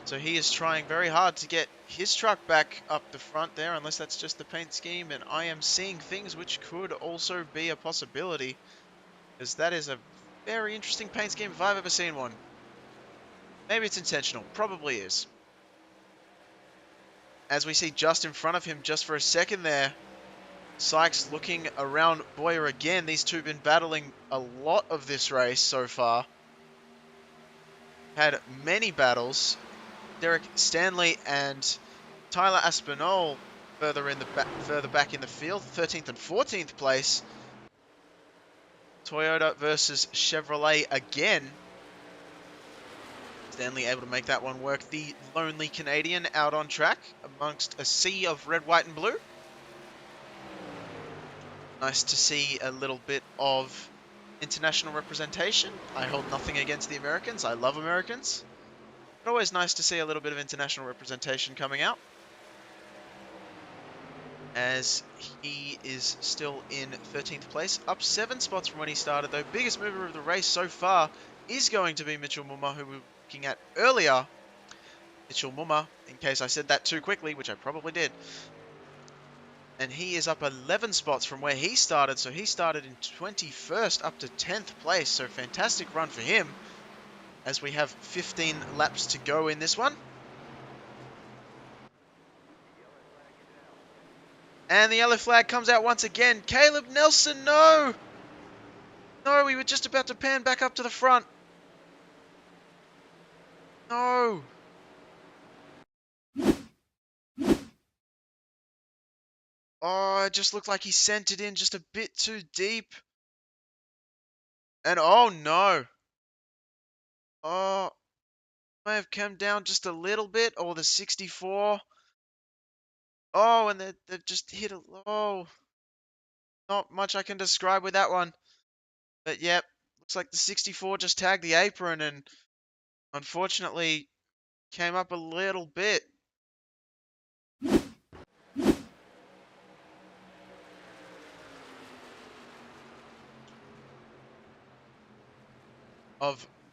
So he is trying very hard to get his truck back up the front there, unless that's just the paint scheme. And I am seeing things which could also be a possibility, because that is a very interesting paint scheme if I've ever seen one. Maybe it's intentional. Probably is. As we see just in front of him, just for a second there, Sykes looking around Boyer again. These two have been battling a lot of this race so far. Had many battles. Derek Stanley and Tyler Aspinall further back in the field, 13th and 14th place. Toyota versus Chevrolet again. Stanley able to make that one work. The lonely Canadian out on track amongst a sea of red, white, and blue. Nice to see a little bit of international representation. I hold nothing against the Americans. I love Americans. But always nice to see a little bit of international representation coming out. As he is still in 13th place, up 7 spots from when he started, though. Biggest mover of the race so far is going to be Mitchell Mumma, who we were looking at earlier. Mitchell Mumma, in case I said that too quickly, which I probably did. And he is up 11 spots from where he started, so he started in 21st up to 10th place, so fantastic run for him, as we have 15 laps to go in this one. And the yellow flag comes out once again. Caleb Nelson, no! No, we were just about to pan back up to the front. No! Oh, it just looked like he sent it in just a bit too deep. And oh no! Oh, may have come down just a little bit, or the 64. Oh, and they've just hit a... Oh, not much I can describe with that one. But yep, looks like the 64 just tagged the apron and unfortunately came up a little bit.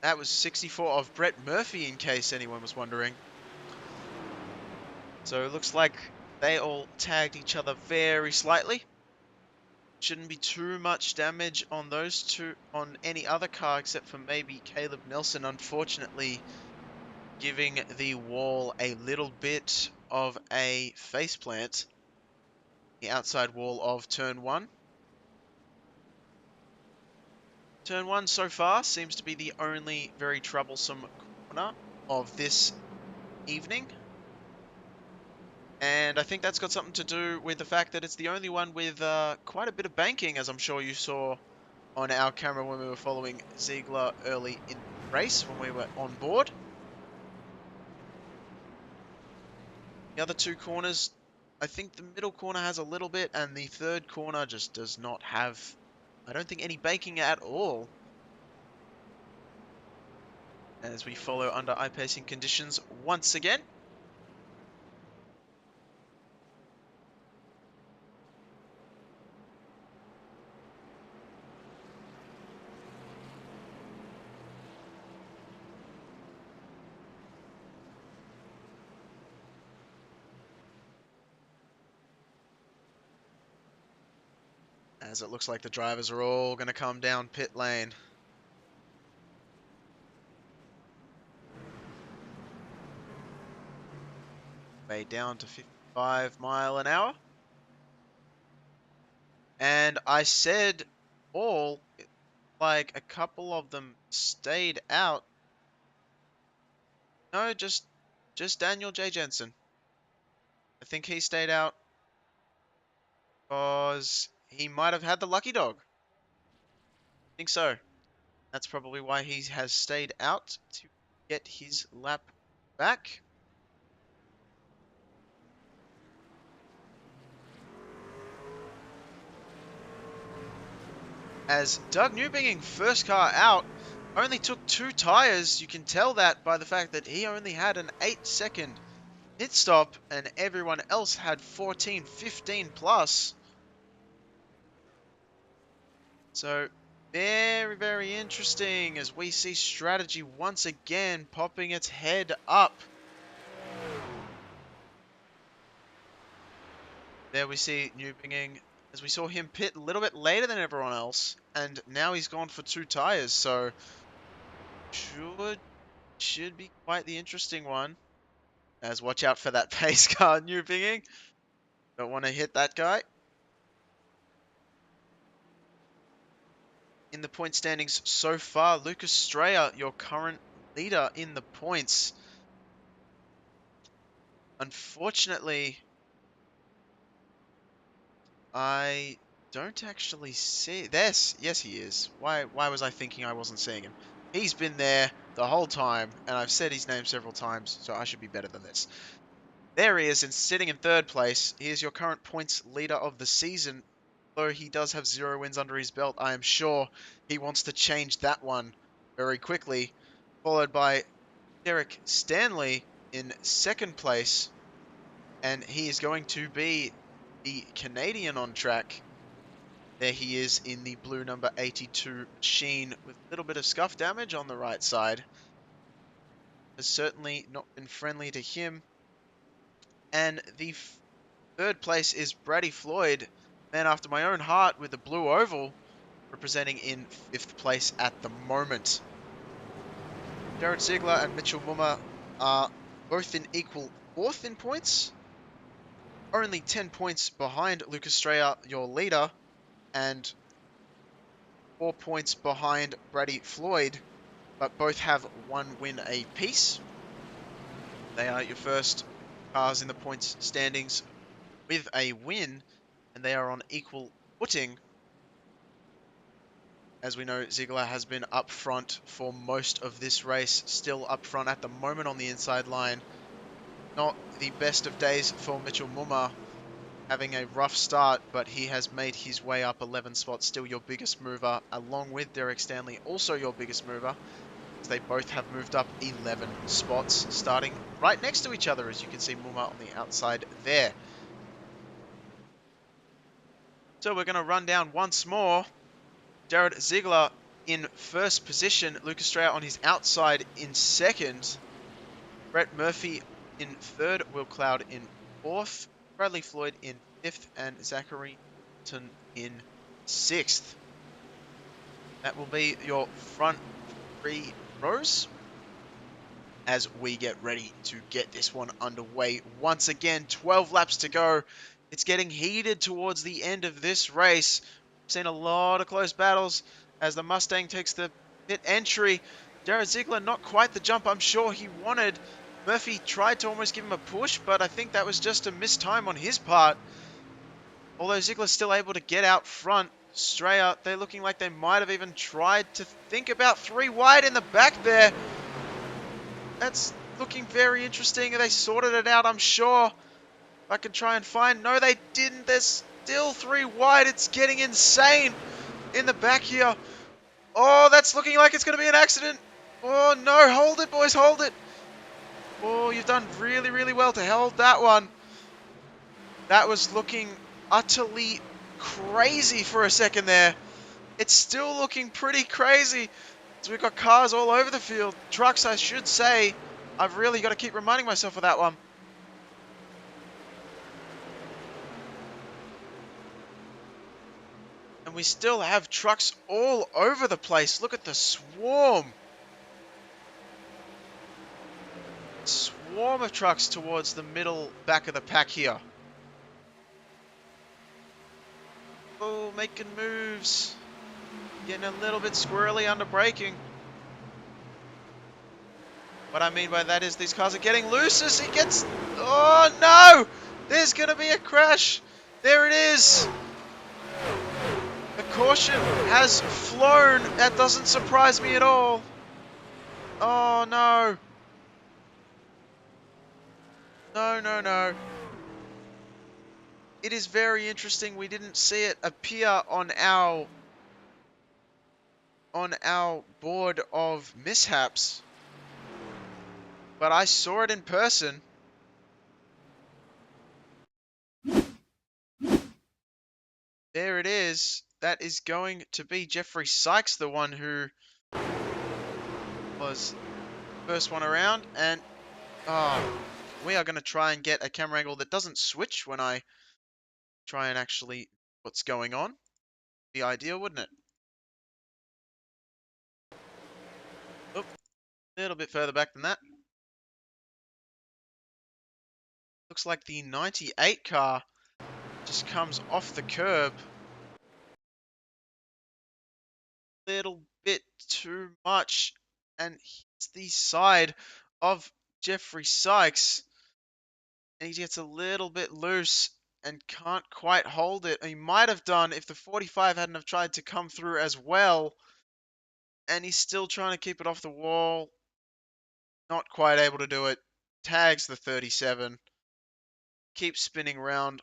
That was 64 of Brett Murphy, in case anyone was wondering. So it looks like they all tagged each other very slightly. Shouldn't be too much damage on those two, on any other car except for maybe Caleb Nelson, unfortunately giving the wall a little bit of a faceplant. The outside wall of turn 1. Turn 1 so far seems to be the only very troublesome corner of this evening. And I think that's got something to do with the fact that it's the only one with quite a bit of banking, as I'm sure you saw on our camera when we were following Ziegler early in the race, when we were on board. The other two corners, I think the middle corner has a little bit, and the third corner just does not have, I don't think, any banking at all. As we follow under iPacing conditions once again. As it looks like the drivers are all going to come down pit lane. Way down to 55 mile an hour. And I said all, like a couple of them stayed out. No, just Daniel J. Jensen. I think he stayed out because he might have had the lucky dog. I think so. That's probably why he has stayed out to get his lap back. As Doug Newbinging, first car out, only took 2 tires. You can tell that by the fact that he only had an 8-second pit stop and everyone else had 14, 15 plus. So very, very interesting as we see strategy once again popping its head up. There we see Newbinging, as we saw him pit a little bit later than everyone else, and now he's gone for 2 tires, so should be quite the interesting one. As watch out for that pace car, Newbinging. Don't want to hit that guy. In the point standings so far, Lucas Strayer, your current leader in the points. Unfortunately, I don't actually see this. Yes, he is. Why was I thinking I wasn't seeing him? He's been there the whole time, and I've said his name several times, so I should be better than this. There he is, and sitting in third place. He is your current points leader of the season. Though he does have 0 wins under his belt, I am sure he wants to change that one very quickly. Followed by Derek Stanley in second place, and he is going to be the Canadian on track. There he is in the blue number 82 machine with a little bit of scuff damage on the right side. Has certainly not been friendly to him. And the third place is Brady Floyd, man after my own heart, with the blue oval, representing in fifth place at the moment. Jared Ziegler and Mitchell Mumma are both in equal fourth in points, only 10 points behind Lucas Straya, your leader, and 4 points behind Brady Floyd, but both have 1 win apiece. They are your first cars in the points standings with a win, and they are on equal footing. As we know, Ziegler has been up front for most of this race, still up front at the moment on the inside line. Not the best of days for Mitchell Mumma, having a rough start, but he has made his way up 11 spots, still your biggest mover, along with Derek Stanley, also your biggest mover. They both have moved up 11 spots, starting right next to each other, as you can see Mumma on the outside there. So we're going to run down once more. Jared Ziegler in first position, Lucas Straya on his outside in second, Brett Murphy in third, Will Cloud in fourth, Bradley Floyd in fifth, and Zachary Hamilton in sixth. That will be your front 3 rows as we get ready to get this one underway. Once again, 12 laps to go. It's getting heated towards the end of this race. We've seen a lot of close battles as the Mustang takes the pit entry. Jared Ziegler, not quite the jump I'm sure he wanted. Murphy tried to almost give him a push, but I think that was just a missed time on his part. Although Ziegler's still able to get out front. Straya, they're looking like they might have even tried to think about 3 wide in the back there. That's looking very interesting. They sorted it out, I'm sure. If I can try and find... No, they didn't. There's still 3 wide. It's getting insane in the back here. Oh, that's looking like it's going to be an accident. Oh, no. Hold it, boys. Hold it. Oh, you've done really, really well to hold that one. That was looking utterly crazy for a second there. It's still looking pretty crazy. So we've got cars all over the field. Trucks, I should say. I've really got to keep reminding myself of that one. And we still have trucks all over the place. Look at the swarm. Swarm of trucks towards the middle back of the pack here. Oh, making moves. Getting a little bit squirrely under braking. What I mean by that is these cars are getting loose as he gets... Oh, no! There's going to be a crash. There it is. The caution has flown. That doesn't surprise me at all. Oh, no. No, no, no. It is very interesting. We didn't see it appear on our board of mishaps, but I saw it in person. There it is. That is going to be Jeffrey Sykes, the one who was first one around, and we are going to try and get a camera angle that doesn't switch when I try and actually what's going on. Be ideal, wouldn't it? Oop, a little bit further back than that. Looks like the 98 car just comes off the curb. Little bit too much and hits the side of Jeffrey Sykes. And he gets a little bit loose and can't quite hold it. He might have done if the 45 hadn't have tried to come through as well. And he's still trying to keep it off the wall. Not quite able to do it. Tags the 37. Keeps spinning round.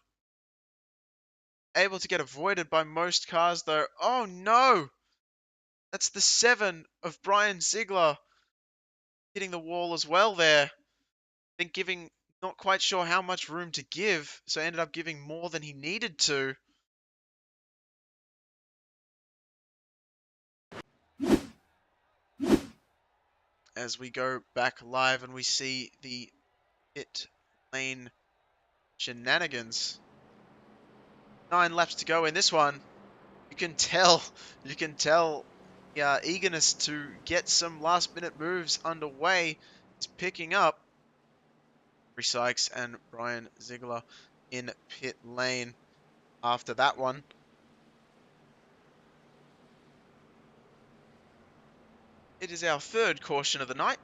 Able to get avoided by most cars though. Oh no! That's the 7 of Brian Ziegler hitting the wall as well there. Then giving, not quite sure how much room to give, so ended up giving more than he needed to. As we go back live and we see the pit lane shenanigans. 9 laps to go in this one. You can tell the eagerness to get some last minute moves underway is picking up. Sykes and Brian Ziegler in pit lane after that one. It is our third caution of the night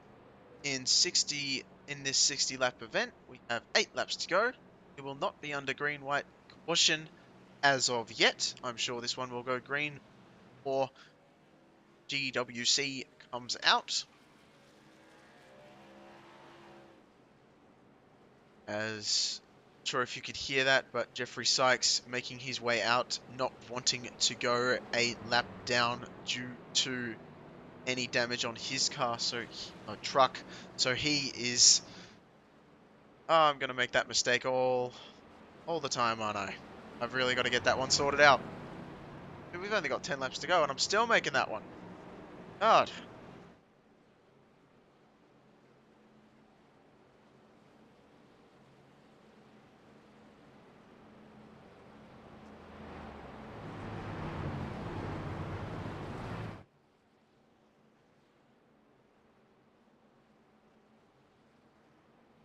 in this 60 lap event. We have 8 laps to go. It will not be under green white caution as of yet. I'm sure this one will go green or GWC comes out. As not sure if you could hear that, but Jeffrey Sykes making his way out, not wanting to go a lap down due to any damage on his car, truck. So he is. Oh, I'm gonna make that mistake all the time, aren't I? I've really got to get that one sorted out. We've only got 10 laps to go, and I'm still making that one. God.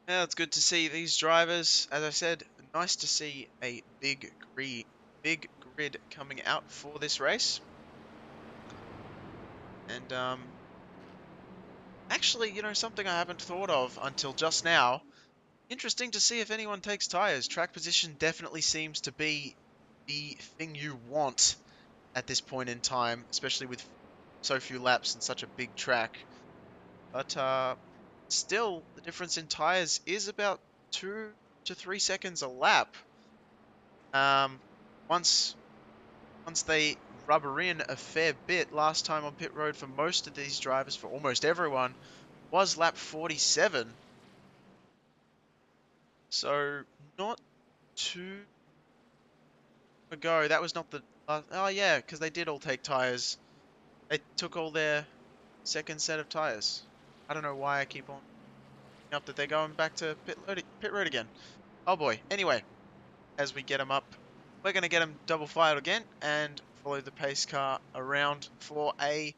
Yeah, it's good to see these drivers. As I said, nice to see a big grid coming out for this race. And actually, something I haven't thought of until just now. Interesting to see if anyone takes tires. Track position definitely seems to be the thing you want at this point in time, especially with so few laps and such a big track. But still, the difference in tires is about 2 to 3 seconds a lap. Once they rubber in a fair bit, last time on pit road for most of these drivers, for almost everyone, was lap 47. So not too ago. That was not the last. Oh yeah, because they did all take tires. They took all their second set of tires. I don't know why I keep on up that they're going back to pit road again. Oh boy. Anyway, as we get them up, we're going to get them double fired again and follow the pace car around for a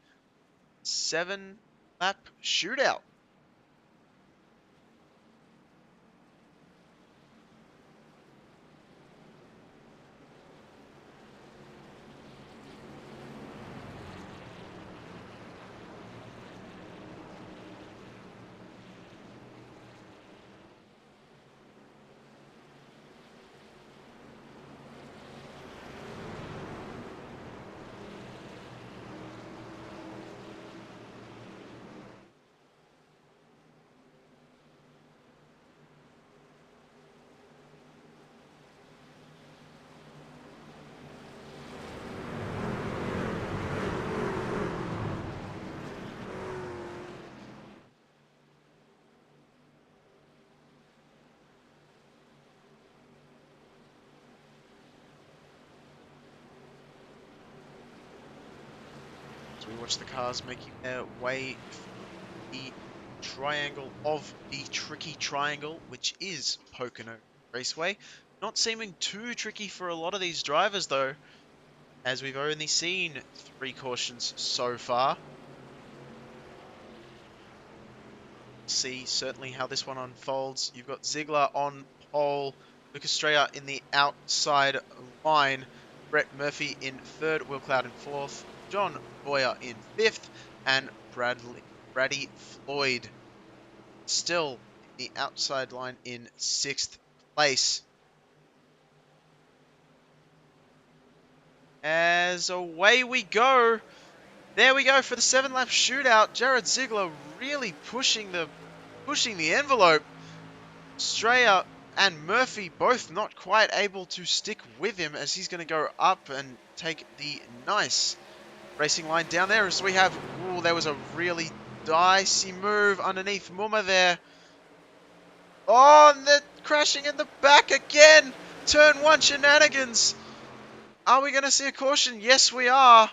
7 lap shootout. So we watch the cars making their way through the triangle of the tricky triangle, which is Pocono Raceway. Not seeming too tricky for a lot of these drivers though, as we've only seen 3 cautions so far. See certainly how this one unfolds. You've got Ziegler on pole, Lucas Estrella in the outside line, Brett Murphy in 3rd, Will Cloud in 4th, John Boyer in 5th, and Brady Floyd still in the outside line in 6th place. As away we go. There we go for the 7 lap shootout. Jared Ziegler really pushing the pushing the envelope. Strayer and Murphy both not quite able to stick with him as he's going to go up and take the nice racing line down there. As we have, ooh, there was a really dicey move underneath Mumma there. Oh, and they're crashing in the back again. Turn 1 shenanigans. Are we going to see a caution? Yes, we are.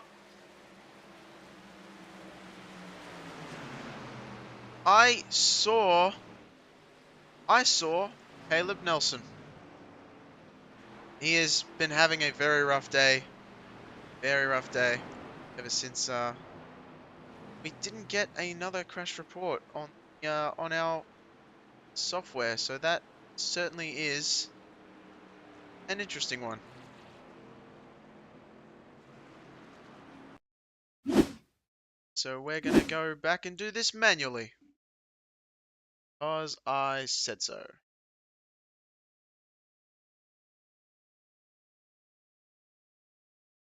I saw Caleb Nelson. He has been having a very rough day. Very rough day. Ever since we didn't get another crash report on our software, so that certainly is an interesting one. So we're gonna go back and do this manually. Because I said so.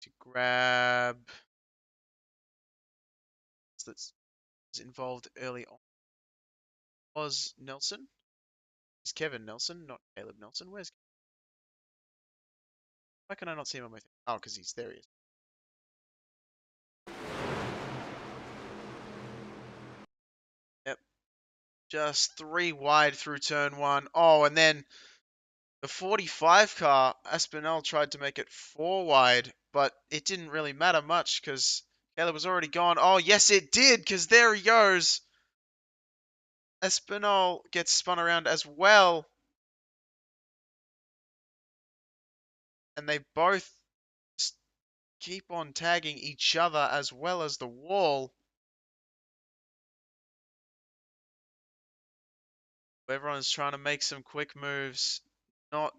To grab that's involved early on was Nelson. Is Kevin Nelson, not Caleb Nelson. Why can I not see him on my thing? Oh, because he's there he is. Yep. Just 3 wide through turn 1. Oh, and then the 45 car, Aspinall tried to make it 4 wide, but it didn't really matter much because Caleb was already gone. Oh, yes, it did, because there he goes. Aspinall gets spun around as well. And they both keep on tagging each other as well as the wall. Everyone's trying to make some quick moves. Not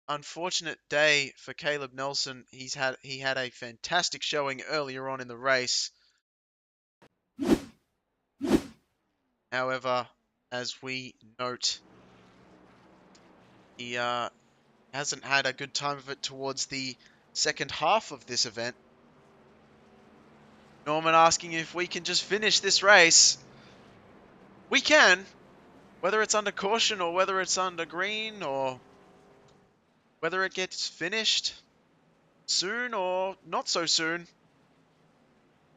unfortunate day for Caleb Nelson. He had a fantastic showing earlier on in the race. However, as we note, he hasn't had a good time of it towards the second half of this event. Norman asking if we can just finish this race. We can, whether it's under caution or whether it's under green or whether it gets finished soon or not so soon.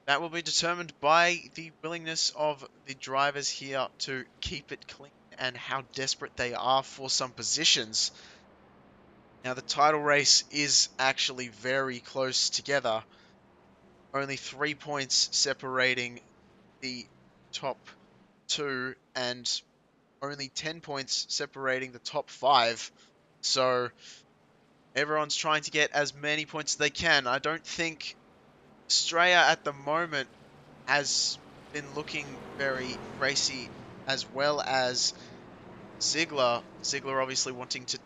That will be determined by the willingness of the drivers here to keep it clean and how desperate they are for some positions. Now, the title race is actually very close together. Only 3 points separating the top 2 and only 10 points separating the top 5. So everyone's trying to get as many points as they can. I don't think Strayer at the moment has been looking very racy, as well as Ziegler. Ziegler obviously wanting to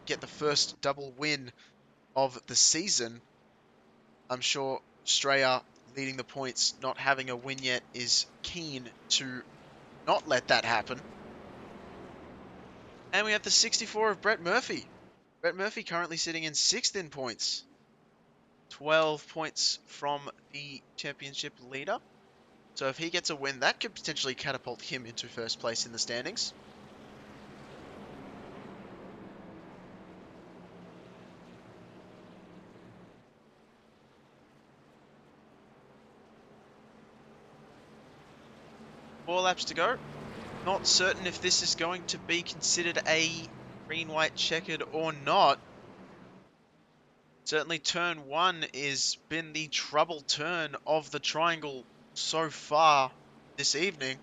get the first double win of the season. I'm sure Strayer leading the points, not having a win yet, is keen to not let that happen. And we have the 64 of Brett Murphy. Brett Murphy currently sitting in 6th in points. 12 points from the championship leader. So if he gets a win, that could potentially catapult him into first place in the standings. Four laps to go. Not certain if this is going to be considered a green-white checkered or not. Certainly turn 1 has been the trouble turn of the triangle so far this evening.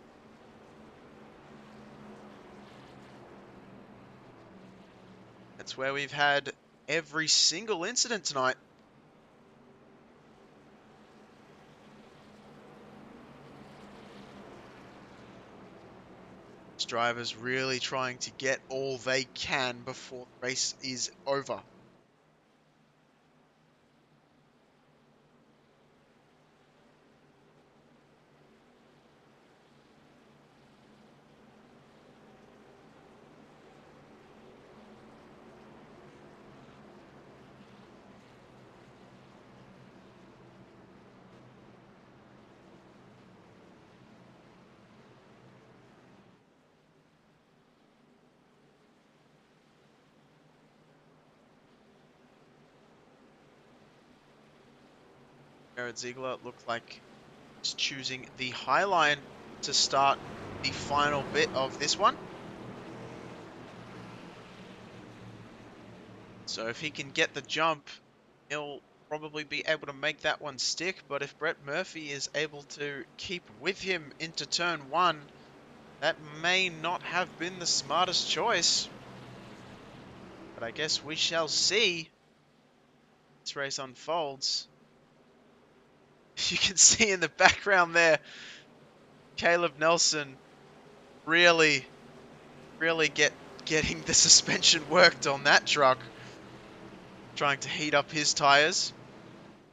That's where we've had every single incident tonight. These drivers really trying to get all they can before the race is over. Jared Ziegler looked like he's choosing the high line to start the final bit of this one. So if he can get the jump, he'll probably be able to make that one stick. But if Brett Murphy is able to keep with him into turn one, that may not have been the smartest choice. But I guess we shall see. This race unfolds. You can see in the background there, Caleb Nelson really getting the suspension worked on that truck. Trying to heat up his tires.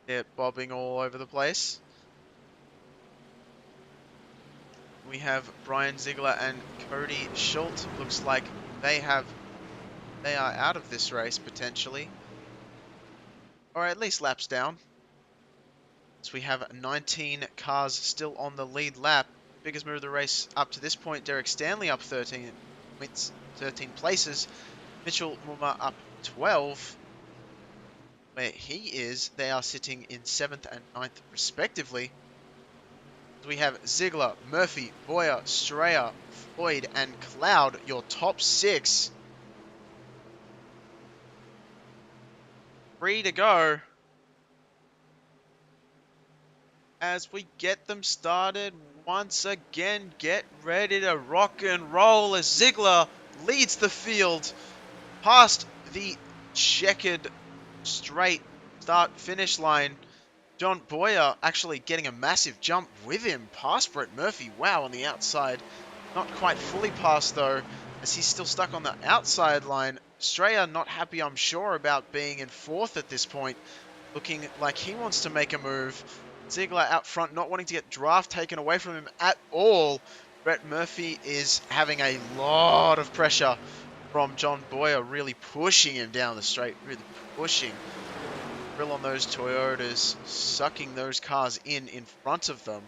They're bobbing all over the place. We have Brian Ziegler and Cody Schultz. Looks like they are out of this race potentially. Or at least laps down. So we have 19 cars still on the lead lap. Biggest move of the race up to this point. Derek Stanley up 13 points, 13 places. Mitchell Muma up 12. Where he is, they are sitting in 7th and 9th respectively. We have Ziegler, Murphy, Boyer, Strayer, Floyd, and Cloud, your top 6. Free to go. As we get them started once again, get ready to rock and roll as Ziegler leads the field past the checkered straight start-finish line. John Boyer actually getting a massive jump with him past Brett Murphy. Wow, on the outside. Not quite fully past, though, as he's still stuck on the outside line. Strayer not happy, I'm sure, about being in 4th at this point. Looking like he wants to make a move. Ziegler out front, not wanting to get draft taken away from him at all. Brett Murphy is having a lot of pressure from John Boyer, really pushing him down the straight, really pushing. Grill on those Toyotas, sucking those cars in front of them.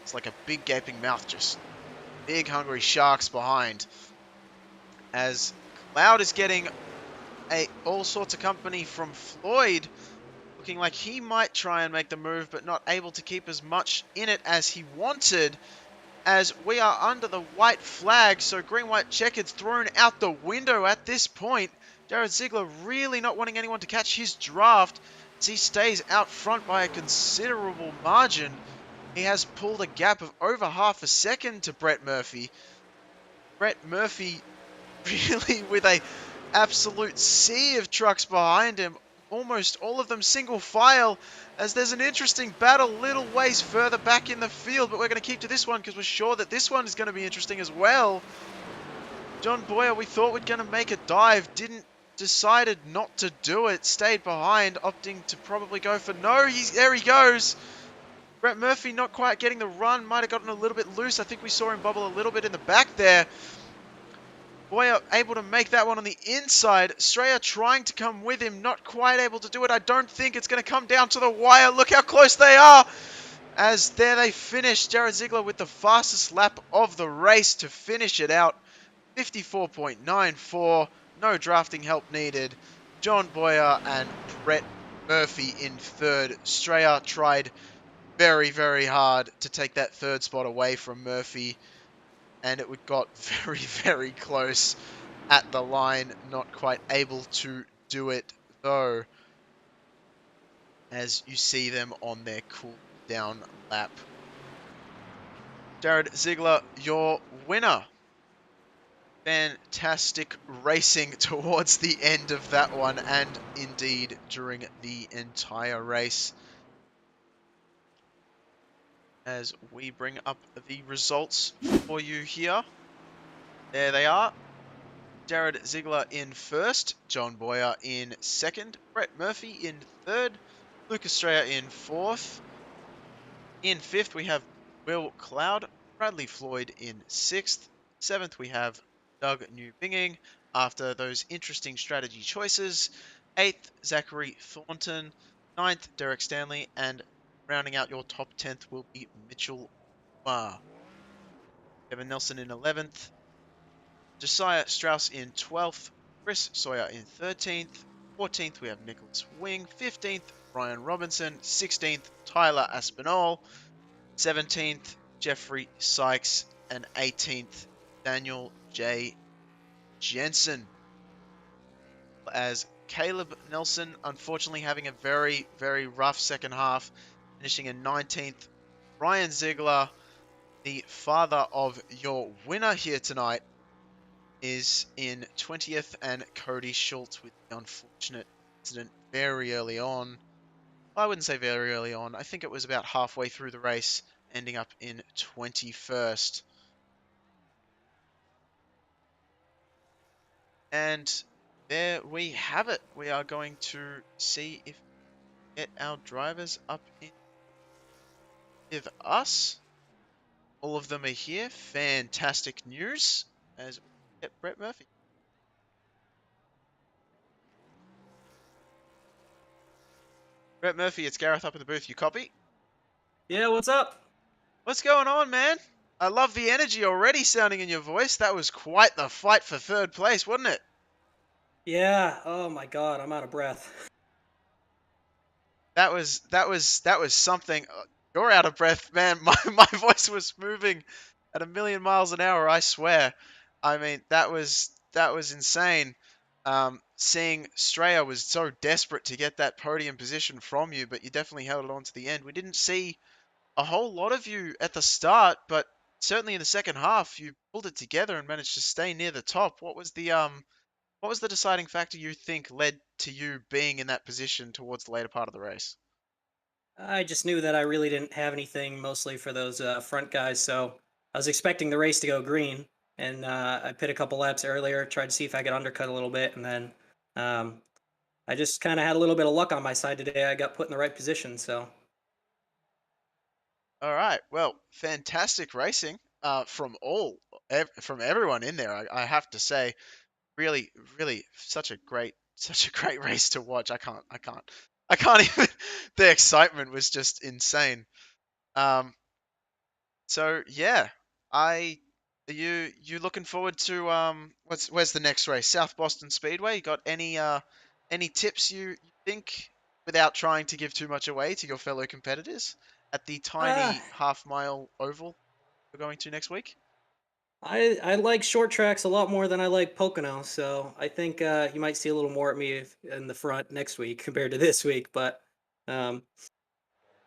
It's like a big gaping mouth, just big hungry sharks behind. As Cloud is getting all sorts of company from Floyd, looking like he might try and make the move, but not able to keep as much in it as he wanted. As we are under the white flag, so green-white checkered's thrown out the window at this point. Jared Ziegler really not wanting anyone to catch his draft, as he stays out front by a considerable margin. He has pulled a gap of over half a second to Brett Murphy. Brett Murphy really with a absolute sea of trucks behind him. Almost all of them single file, as there's an interesting battle little ways further back in the field, but we're going to keep to this one because we're sure that this one is going to be interesting as well. John Boyer, we thought we're going to make a dive, decided not to do it, stayed behind, opting to probably go for no. There he goes. Brett Murphy not quite getting the run, might have gotten a little bit loose. I think we saw him bubble a little bit in the back there. Boyer able to make that one on the inside. Strayer trying to come with him, not quite able to do it. I don't think it's going to come down to the wire. Look how close they are. As there they finish. Jared Ziegler with the fastest lap of the race to finish it out. 54.94. No drafting help needed. John Boyer and Brett Murphy in 3rd. Strayer tried very, very hard to take that 3rd spot away from Murphy. And it got very, very close at the line. Not quite able to do it, though. As you see them on their cool down lap. Jared Ziegler, your winner. Fantastic racing towards the end of that one, and indeed during the entire race. As we bring up the results for you here. There they are. Jared Ziegler in 1st, John Boyer in 2nd, Brett Murphy in 3rd, Lucas Strayer in 4th. In 5th we have Will Cloud, Bradley Floyd in 6th. 7th we have Doug Newbinging after those interesting strategy choices. 8th, Zachary Thornton. 9th, Derek Stanley, and rounding out your top 10th will be Mitchell Ma. Kevin Nelson in 11th. Josiah Strauss in 12th, Chris Sawyer in 13th, 14th, we have Nicholas Wing. 15th, Ryan Robinson. 16th, Tyler Aspinall. 17th, Jeffrey Sykes. And 18th, Daniel J. Jensen. As Caleb Nelson, unfortunately, having a very, very rough second half, finishing in 19th. Ryan Ziegler, the father of your winner here tonight, is in 20th, and Cody Schultz with the unfortunate incident very early on. I wouldn't say very early on. I think it was about halfway through the race, ending up in 21st. And there we have it. We are going to see if we get our drivers up in with us. All of them are here. Fantastic news as we get Brett Murphy. Brett Murphy, it's Gareth up in the booth. You copy? Yeah, what's up? What's going on, man? I love the energy already sounding in your voice. That was quite the fight for third place, wasn't it? Yeah, oh my god, I'm out of breath. That was something. You're out of breath, man. My voice was moving at a million miles an hour, I swear. I mean, that was insane. Seeing Straya was so desperate to get that podium position from you, but you definitely held it on to the end. We didn't see a whole lot of you at the start, but certainly in the second half, you pulled it together and managed to stay near the top. What was the deciding factor you think led to you being in that position towards the later part of the race? I just knew that I really didn't have anything mostly for those front guys, so I was expecting the race to go green, and I pit a couple laps earlier, tried to see if I could undercut a little bit, and then um, I just kind of had a little bit of luck on my side today. I got put in the right position, so All right, well, fantastic racing from everyone in there. I have to say, really, really, such a great race to watch. I can't even. The excitement was just insane. Um, So yeah, I you looking forward to where's the next race? South Boston Speedway. You got any tips you think without trying to give too much away to your fellow competitors at the uh, tiny half mile oval we're going to next week? I like short tracks a lot more than I like Pocono, so I think you might see a little more at me in the front next week compared to this week, but. Um,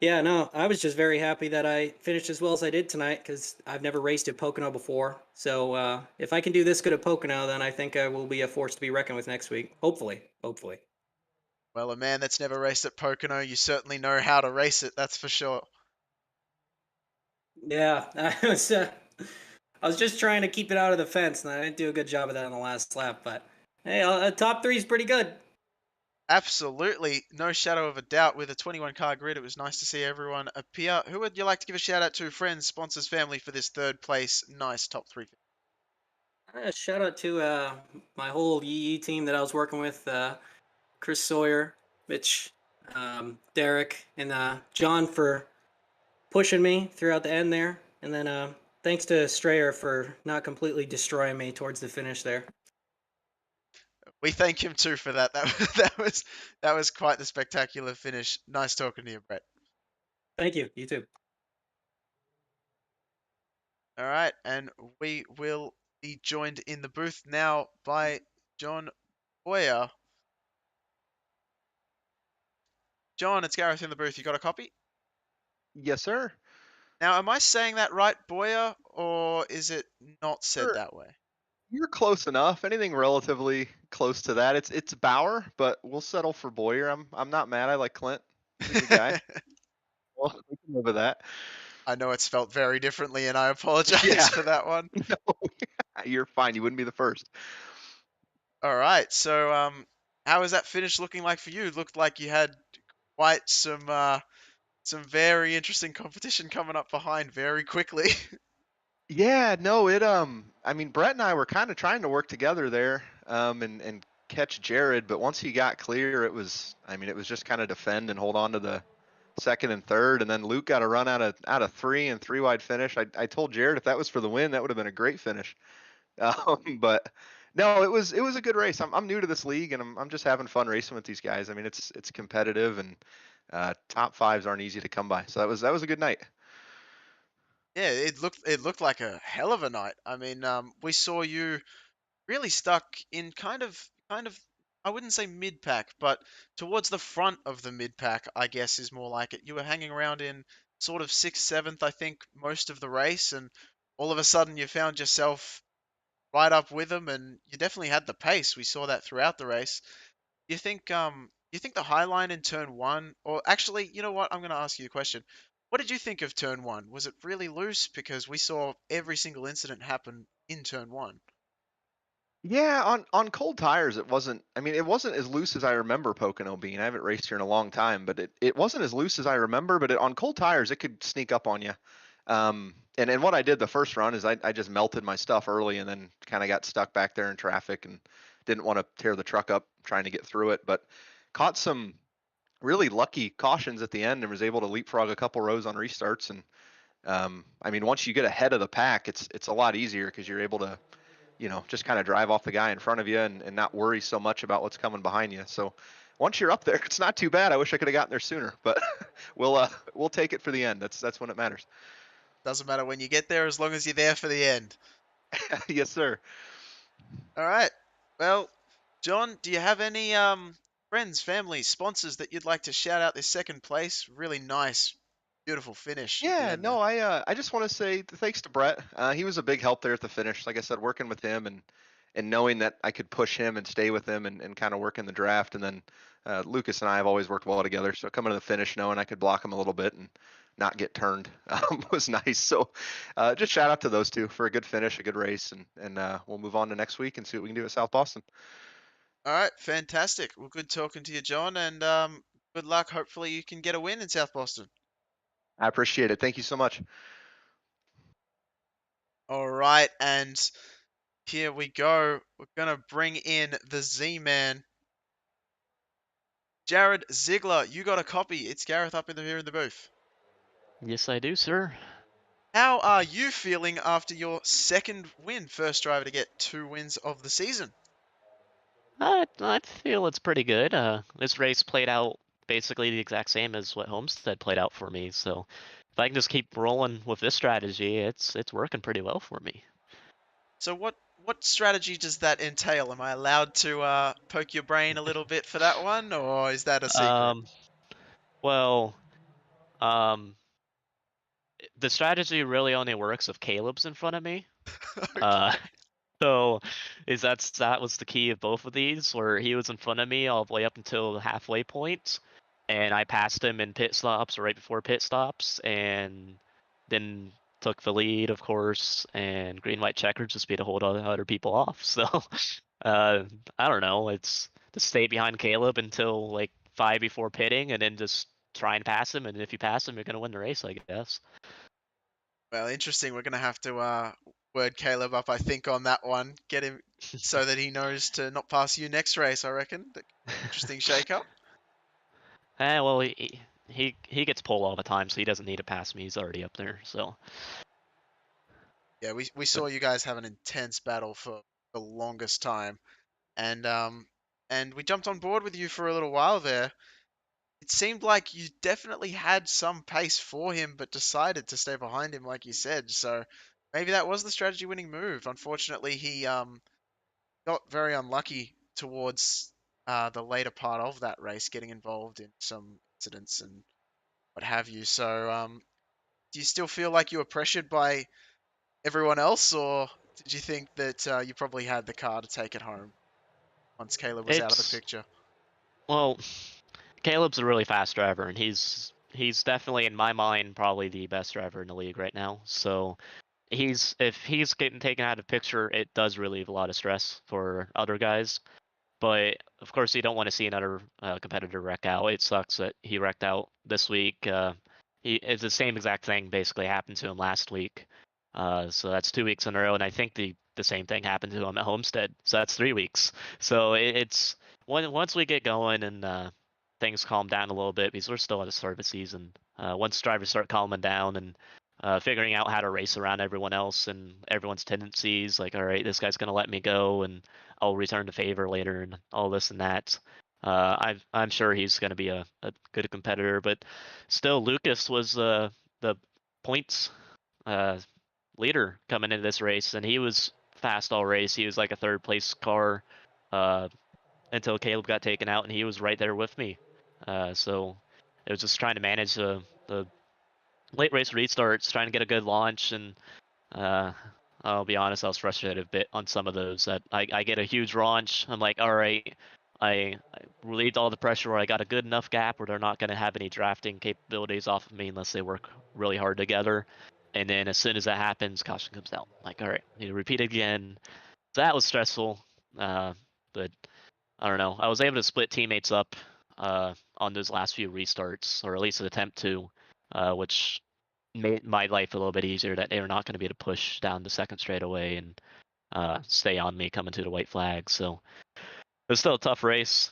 Yeah, no, I was just very happy that I finished as well as I did tonight because I've never raced at Pocono before. So if I can do this good at Pocono, then I think I will be a force to be reckoned with next week. Hopefully, hopefully. Well, a man that's never raced at Pocono, you certainly know how to race it. That's for sure. Yeah, I was just trying to keep it out of the fence, and I didn't do a good job of that on the last lap. But hey, top three is pretty good. Absolutely, no shadow of a doubt. With a 21 car grid, it was nice to see everyone appear. Who would you like to give a shout out to? Friends, sponsors, family for this third place. Nice top three. Shout out to my whole Yee team that I was working with, Chris Sawyer, Mitch, Derek, and John for pushing me throughout the end there. And then thanks to Strayer for not completely destroying me towards the finish there. We thank him too for that. That was quite the spectacular finish. Nice talking to you, Brett. Thank you. You too. All right, and we will be joined in the booth now by John Boyer. John, it's Gareth in the booth. You got a copy? Yes, sir. Now, am I saying that right, Boyer, or is it not said You're that way? you're close enough. Anything relatively close to that. It's Bauer, but we'll settle for Boyer. I'm not mad. I like Clint. He's a good guy. Well, we can live with that. I know it's spelled very differently, and I apologize Yeah. for that one. No, you're fine. You wouldn't be the first. All right, so how is that finish looking like for you? It looked like you had quite some very interesting competition coming up behind very quickly. Yeah, no, I mean Brett and I were kind of trying to work together there, and catch Jared, but once he got clear, it was just kind of defend and hold on to the second and third, and then Luke got a run out of three and three wide finish. I told Jared if that was for the win, that would have been a great finish. But No, it was a good race. I'm new to this league, and I'm just having fun racing with these guys. I mean, it's competitive, and top fives aren't easy to come by. So that was a good night. Yeah, it looked like a hell of a night. I mean, we saw you really stuck in kind of I wouldn't say mid pack, but towards the front of the mid pack, I guess is more like it. You were hanging around in sort of sixth, seventh, I think, most of the race, and all of a sudden you found yourself right up with them, and you definitely had the pace. We saw that throughout the race. You think the high line in turn one, or actually, you know what? I'm going to ask you a question. What did you think of turn one? Was it really loose? Because we saw every single incident happen in turn one. Yeah, on cold tires, it wasn't. I mean, it wasn't as loose as I remember Pocono being. I haven't raced here in a long time, but it wasn't as loose as I remember. But on cold tires, it could sneak up on you. And what I did the first run is I just melted my stuff early and then kind of got stuck back there in traffic and didn't want to tear the truck up trying to get through it. But caught some really lucky cautions at the end and was able to leapfrog a couple rows on restarts. And I mean, once you get ahead of the pack, it's a lot easier because you're able to just kind of drive off the guy in front of you and not worry so much about what's coming behind you. So once you're up there, it's not too bad. I wish I could have gotten there sooner, but we'll take it for the end. That's when it matters. Doesn't matter when you get there as long as you're there for the end. Yes, sir. All right. Well, John, do you have any friends, family, sponsors that you'd like to shout out this second place? Really nice, beautiful finish at the Yeah, end there. no, I just want to say thanks to Brett. He was a big help there at the finish. Like I said, working with him and knowing that I could push him and stay with him and kind of work in the draft. And then Lucas and I have always worked well together. So coming to the finish, knowing I could block him a little bit and not get turned was nice. So just shout out to those two for a good finish, a good race, and we'll move on to next week and see what we can do at South Boston. All right, fantastic. Well, good talking to you, John, and good luck. Hopefully, you can get a win in South Boston. I appreciate it. Thank you so much. All right, and here we go. We're gonna bring in the Z-Man, Jared Ziegler. You got a copy. It's Gareth up here in the booth. Yes, I do, sir. How are you feeling after your second win? First driver to get 2 wins of the season. I feel it's pretty good. This race played out basically the exact same as what Homestead played out for me. So if I can just keep rolling with this strategy, it's working pretty well for me. So what strategy does that entail? Am I allowed to poke your brain a little bit for that one, or is that a secret? Well, um, the strategy really only works if Caleb's in front of me. Uh, so that was the key of both of these, where he was in front of me all the way up until the halfway point, and I passed him in pit stops or right before pit stops, and then took the lead, of course, and green white checker just be to hold other people off. So I don't know, it's to stay behind Caleb until like 5 before pitting, and then just try and pass him, and if you pass him, you're gonna win the race, I guess. Well, interesting. We're gonna have to word Caleb up, I think, on that one. Get him so that he knows to not pass you next race. I reckon. Interesting shake-up. Well, he gets pole all the time, so he doesn't need to pass me. He's already up there. So, Yeah, we but saw you guys have an intense battle for the longest time, and we jumped on board with you for a little while there. It seemed like you definitely had some pace for him, but decided to stay behind him, like you said. So maybe that was the strategy winning move. Unfortunately, he got very unlucky towards the later part of that race, getting involved in some incidents and what have you. So do you still feel like you were pressured by everyone else, or did you think that you probably had the car to take it home once Caleb was out of the it's picture? well, Caleb's a really fast driver, and he's definitely in my mind probably the best driver in the league right now. So if he's getting taken out of picture, it does relieve a lot of stress for other guys. But of course, you don't want to see another competitor wreck out. It sucks that he wrecked out this week. It's the same exact thing basically happened to him last week. So that's 2 weeks in a row, and I think the same thing happened to him at Homestead. So that's 3 weeks. So it's once we get going and things calm down a little bit, because we're still at the start of the season. Once drivers start calming down and figuring out how to race around everyone else and everyone's tendencies. Like, all right, this guy's gonna let me go, and I'll return the favor later, and all this and that. I'm sure he's gonna be a good competitor, but still, Lucas was the points leader coming into this race, and he was fast all race. He was like a third place car until Caleb got taken out, and he was right there with me. So it was just trying to manage the late race restarts, trying to get a good launch, and I'll be honest, I was frustrated a bit on some of those. That I get a huge launch, I'm like, all right, I relieved all the pressure where I got a good enough gap where they're not going to have any drafting capabilities off of me unless they work really hard together. And then as soon as that happens, caution comes out. I'm like, all right, I need to repeat again. So that was stressful, but I don't know. I was able to split teammates up on those last few restarts, or at least attempt to, which made my life a little bit easier. That they were not going to be able to push down the second straightaway and stay on me coming to the white flag. So it was still a tough race.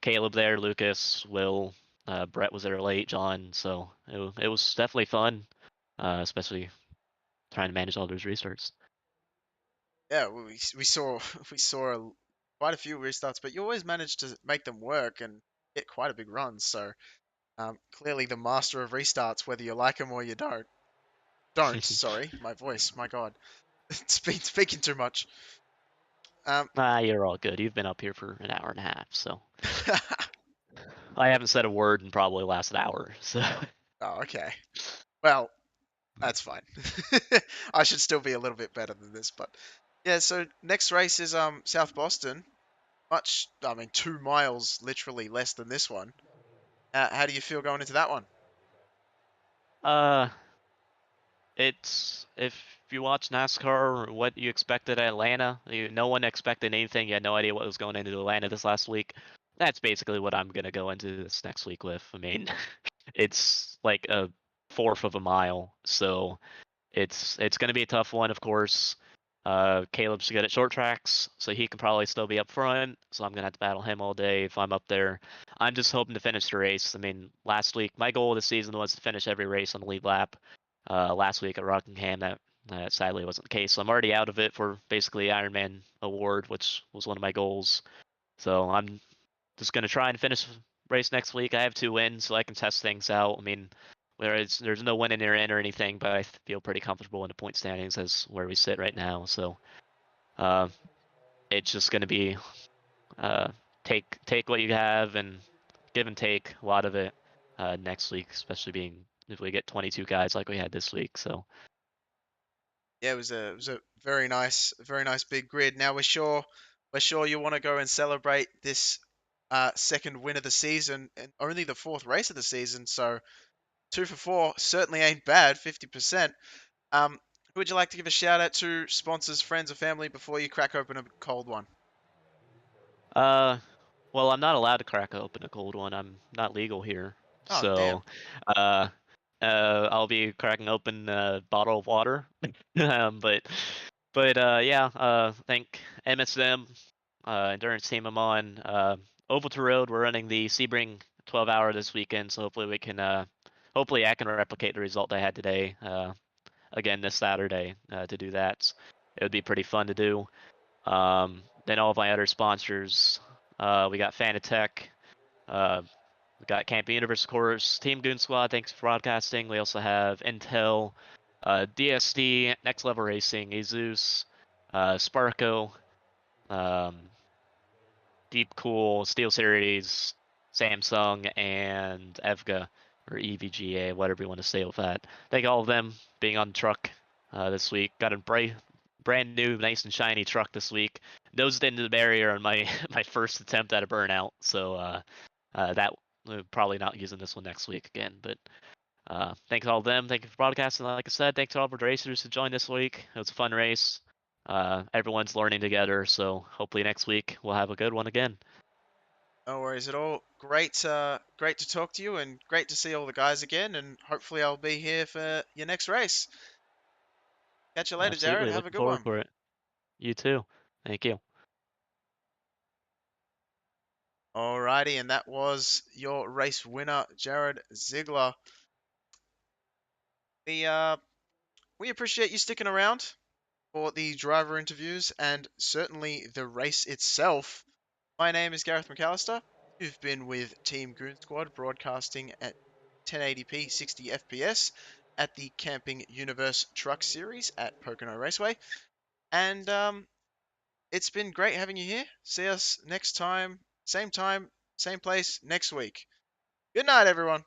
Caleb there, Lucas, Will, Brett was there late, John. So it was definitely fun, especially trying to manage all those restarts. Yeah, we saw we saw quite a few restarts, but you always managed to make them work and get quite a big run. So clearly the master of restarts, whether you like them or you don't. Don't, sorry, my voice, my God, it's been speaking too much. You're all good. You've been up here for an hour and a half, so I haven't said a word in probably the last hour. So Oh, okay. Well, that's fine. I should still be a little bit better than this, but yeah. So next race is South Boston. I mean, 2 miles, literally less than this one. How do you feel going into that one? uh, it's if you watch NASCAR, or what you expected at Atlanta, no one expected anything. You had no idea what was going into Atlanta this last week. That's basically what I'm gonna go into this next week with. I mean, it's like a fourth of a mile, so it's gonna be a tough one, of course. Caleb's good at short tracks, so he can probably still be up front. So I'm gonna have to battle him all day if I'm up there. I'm just hoping to finish the race. I mean, last week my goal of the season was to finish every race on the lead lap. Last week at Rockingham, that sadly wasn't the case. So I'm already out of it for basically Ironman award, which was one of my goals. So I'm just gonna try and finish race next week. I have 2 wins, so I can test things out. I mean, whereas there's no winning or in or anything, but I feel pretty comfortable in the point standings as where we sit right now. So uh, it's just gonna be take what you have and give and take a lot of it next week, especially being if we get 22 guys like we had this week. So Yeah, it was a very nice big grid. Now we're sure you want to go and celebrate this second win of the season and only the fourth race of the season. So 2 for 4 certainly ain't bad. 50%. Who would you like to give a shout out to? Sponsors, friends, or family before you crack open a cold one? uh, well, I'm not allowed to crack open a cold one. I'm not legal here. Oh, damn. So uh, I'll be cracking open a bottle of water. But yeah, thank MSM, endurance team I'm on. Oval to Road, we're running the Sebring 12-hour this weekend, so hopefully we can hopefully I can replicate the result I had today again this Saturday to do that. It would be pretty fun to do. Then all of my other sponsors, we got Fanatec, we got Camping Universe, of course, Team Goon Squad, thanks for broadcasting. We also have Intel, DSD, Next Level Racing, Azus, Sparko, um, Deep Cool, Steel Series, Samsung, and EVGA, or EVGA, whatever you want to say with that. Thank all of them being on the truck this week. Got a brand new, nice and shiny truck this week. Nosed into the barrier on my my first attempt at a burnout, so that probably not using this one next week again. But thanks to all of them. Thank you for broadcasting. Like I said, thanks to all of our racers who joined this week. It was a fun race. Everyone's learning together, so hopefully next week we'll have a good one again. No worries at all. Great to talk to you and great to see all the guys again. And hopefully I'll be here for your next race. Catch you later, Jared. Absolutely, Have a looking good forward one. for it. You too. Thank you. Alrighty, and that was your race winner, Jared Ziegler. we appreciate you sticking around for the driver interviews and certainly the race itself. My name is Gareth McAllister. You've been with Team Goon Squad broadcasting at 1080p 60 FPS at the Camping Universe Truck Series at Pocono Raceway. And it's been great having you here. See us next time, same time, same place next week. Good night, everyone.